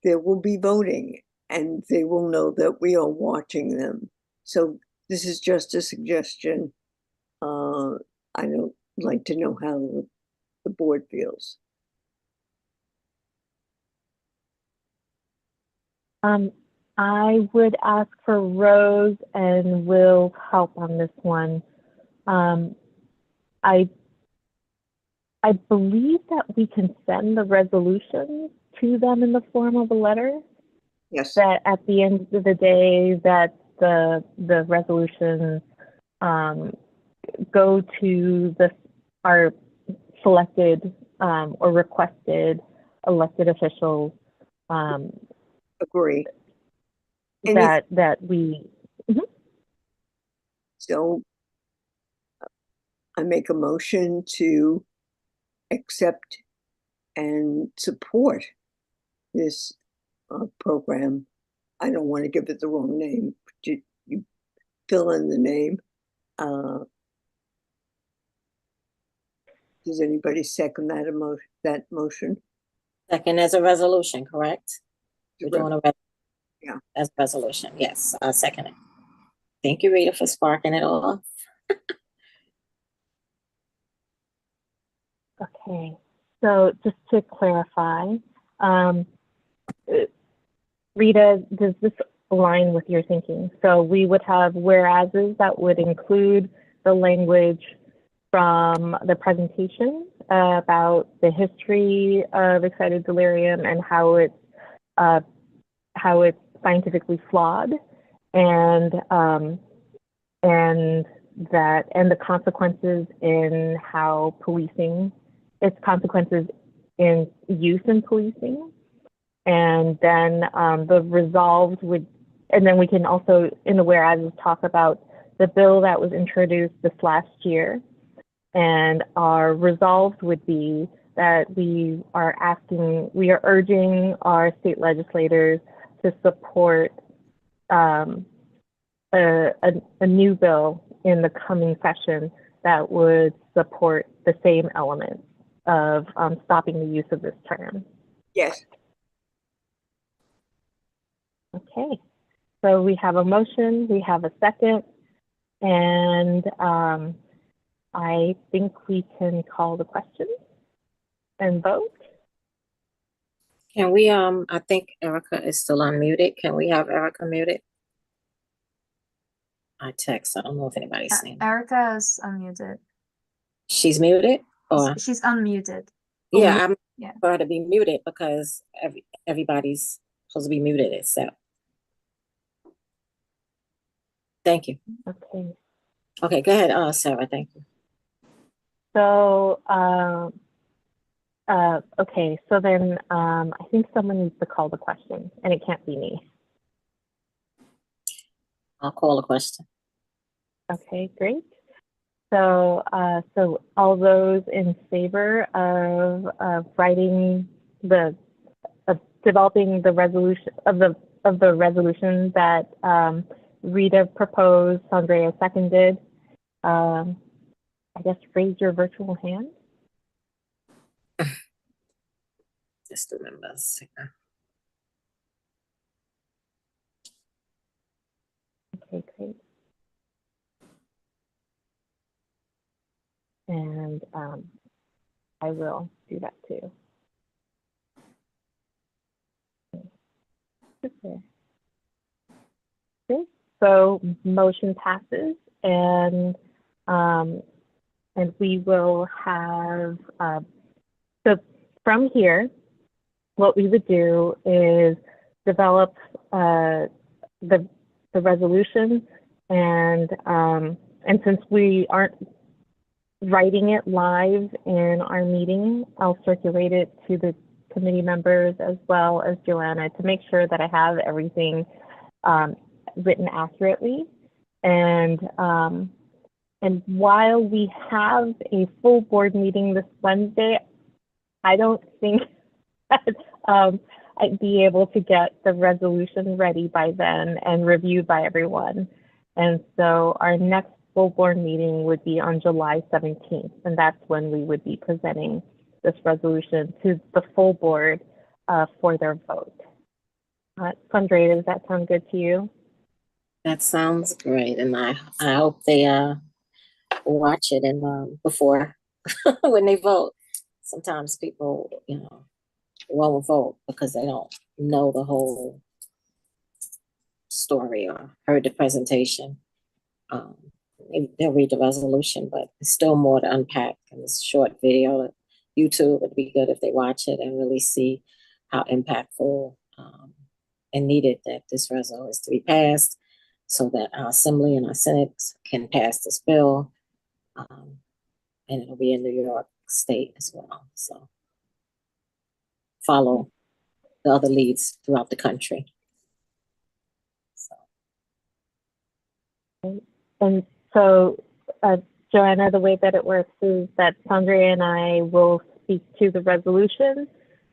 S7: there will be voting and they will know that we are watching them. So this is just a suggestion. I don't like to know how the board feels.
S2: I would ask for Rose and Will's help on this one. I believe that we can send the resolution to them in the form of a letter.
S7: Yes.
S2: That at the end of the day, that the resolution go to our selected or requested elected officials.
S7: Agree.
S2: That we. Mm-hmm.
S7: So I make a motion to accept and support this program. I don't want to give it the wrong name. You fill in the name. Does anybody second that motion?
S1: Second as a resolution, correct? We're doing
S7: yeah,
S1: as a resolution. Yes, I'll second it. Thank you, Rita, for sparking it off.
S2: Okay, so just to clarify, Rita, does this align with your thinking? So we would have whereases that would include the language from the presentation about the history of excited delirium and how it's scientifically flawed, and the consequences in how policing, its consequences in use in policing, and then the resolved would, and then we can also in the whereas talk about the bill that was introduced this last year, and our resolved would be that we are urging our state legislators to support a new bill in the coming session that would support the same elements of stopping the use of this term.
S7: Yes.
S2: Okay, so we have a motion, we have a second, and I think we can call the question and vote.
S1: Can we, I think Erica is still unmuted. Can we have Erica muted? I text, I don't know if anybody's seen it.
S4: Erica is unmuted.
S1: She's muted? Or
S4: She's unmuted.
S1: yeah, I'm
S4: Yeah.
S1: for her to be muted because everybody's supposed to be muted except. Thank you.
S2: Okay.
S1: Okay, go ahead, Sarah, thank you.
S2: So, okay, so then I think someone needs to call the question, and it can't be me.
S1: I'll call the question.
S2: Okay, great. So, so all those in favor of writing developing the resolution of the resolution that Rita proposed, Andrea seconded. I guess raise your virtual hand.
S1: Just remember.
S2: Okay, great. and I will do that too. Okay. Okay. So motion passes, and we will have so from here, what we would do is develop the resolution, and since we aren't writing it live in our meeting, I'll circulate it to the committee members as well as Joanna to make sure that I have everything written accurately. And while we have a full board meeting this Wednesday, I don't think that I'd be able to get the resolution ready by then and reviewed by everyone. And so our next full board meeting would be on July 17th, and that's when we would be presenting this resolution to the full board for their vote. Sandra, does that sound good to you?
S1: That sounds great, and I hope they watch it and before when they vote. Sometimes people, won't vote because they don't know the whole story or heard the presentation. They'll read the resolution, but it's still more to unpack in this short video. YouTube would be good if they watch it and really see how impactful and needed that this resolution is to be passed, so that our Assembly and our Senate can pass this bill, and it'll be in New York State as well. So follow the other leads throughout the country.
S2: And so, Joanna, the way that it works is that Sandra and I will speak to the resolution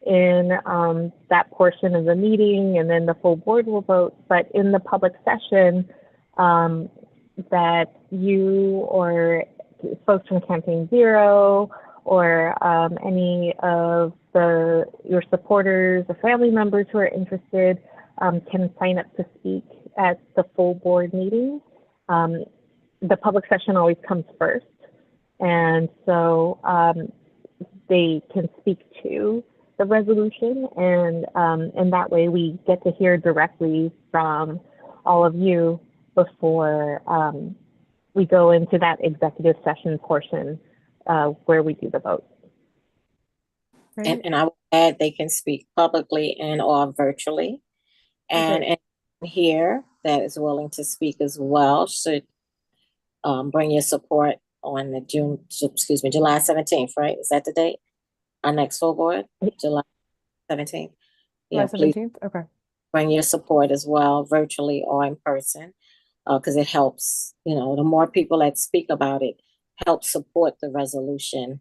S2: in that portion of the meeting, and then the full board will vote. But in the public session, that you or folks from Campaign Zero or any of your supporters or family members who are interested can sign up to speak at the full board meeting. The public session always comes first, and so they can speak to the resolution, and that way we get to hear directly from all of you before we go into that executive session portion where we do the vote.
S1: And I will add, they can speak publicly and or virtually, and here that is willing to speak as well should bring your support on the July 17th, right? Is that the date? Our next full board, July 17th.
S5: July 17th,
S1: please
S5: okay.
S1: bring your support as well, virtually or in person, because it helps, the more people that speak about it help support the resolution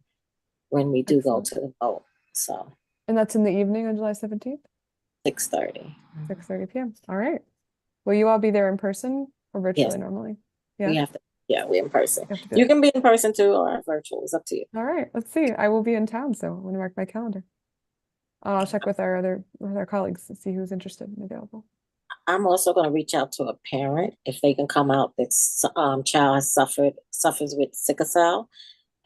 S1: when we do go to the vote. So.
S5: And that's in the evening on July 17th?
S1: 6:30.
S5: 6:30 p.m. All right. Will you all be there in person or virtually
S1: Yes.
S5: normally?
S1: Yeah. We have to. Yeah, we're in person.
S5: You
S1: can be in person too or virtual. It's up to you.
S5: All right. Let's see. I will be in town, so I'm going to mark my calendar. I'll check with our colleagues to see who's interested and available.
S1: I'm also going to reach out to a parent if they can come out. That's child has suffers with sickle cell,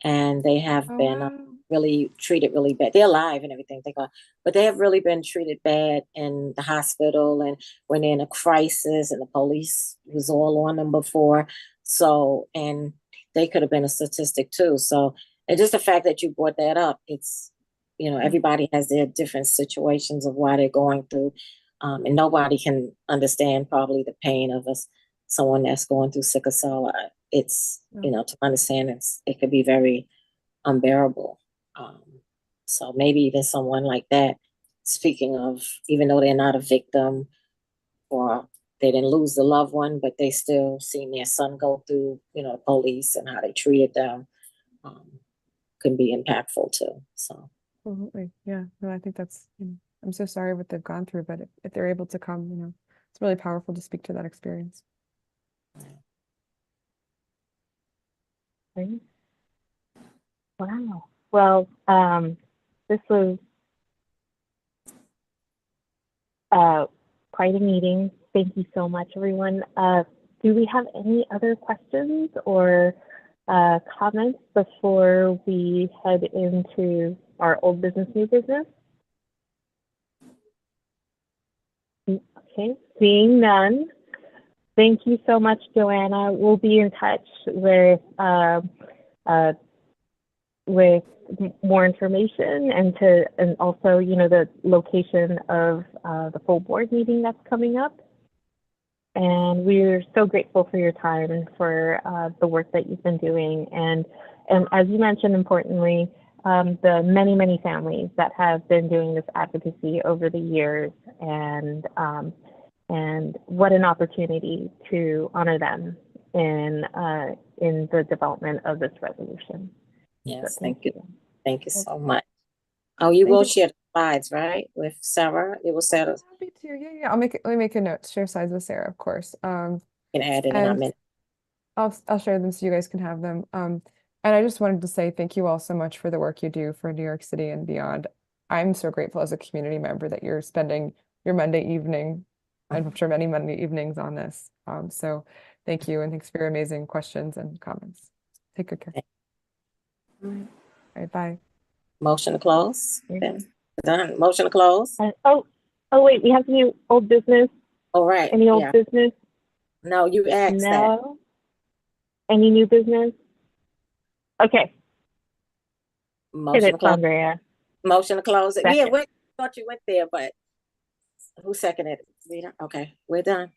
S1: and they have been really treated really bad. They're alive and everything, but they have really been treated bad in the hospital, and when they're in a crisis, and the police was all on them before. So, and they could have been a statistic too. So, and just the fact that you brought that up, it's, everybody has their different situations of why they're going through. And nobody can understand probably the pain of someone that's going through sickle cell. It's, to understand it could be very unbearable. So maybe even someone like that, speaking of, even though they're not a victim or they didn't lose the loved one, but they still seen their son go through, the police and how they treated them, could be impactful too. So.
S5: Absolutely. Yeah. No, I think that's, I'm so sorry what they've gone through, but if they're able to come, it's really powerful to speak to that experience.
S2: Great. Wow. Well, this was quite a meeting. Thank you so much, everyone. Do we have any other questions or comments before we head into our old business, new business? Okay, seeing none. Thank you so much, Joanna. We'll be in touch with more information and also, you know, the location of the full board meeting that's coming up. And we're so grateful for your time and for the work that you've been doing. And as you mentioned, importantly, the many families that have been doing this advocacy over the years, and what an opportunity to honor them in the development of this resolution.
S1: Yes,
S2: So
S1: thank you. Thank you so much. Oh, you will share the slides, right, with Sarah? It was Sarah.
S5: Happy to. Yeah. Let me make a note. Share slides with Sarah, of course.
S1: Can add it in a
S5: And
S1: minute.
S5: I'll share them so you guys can have them. And I just wanted to say thank you all so much for the work you do for New York City and beyond. I'm so grateful as a community member that you're spending your Monday evening, and I'm sure many Monday evenings on this. So thank you, and thanks for your amazing questions and comments. Take good care. All right, bye.
S1: Motion to close. Done. Motion to close.
S2: Oh wait, we have to do old business.
S1: All right.
S2: Any old business?
S1: No, you asked that.
S2: No. Any new business? Okay.
S1: Motion to close.
S2: Andrea.
S1: Motion to close.
S2: Second.
S1: Yeah, thought you went there, but who seconded it? Rita? Okay, we're done.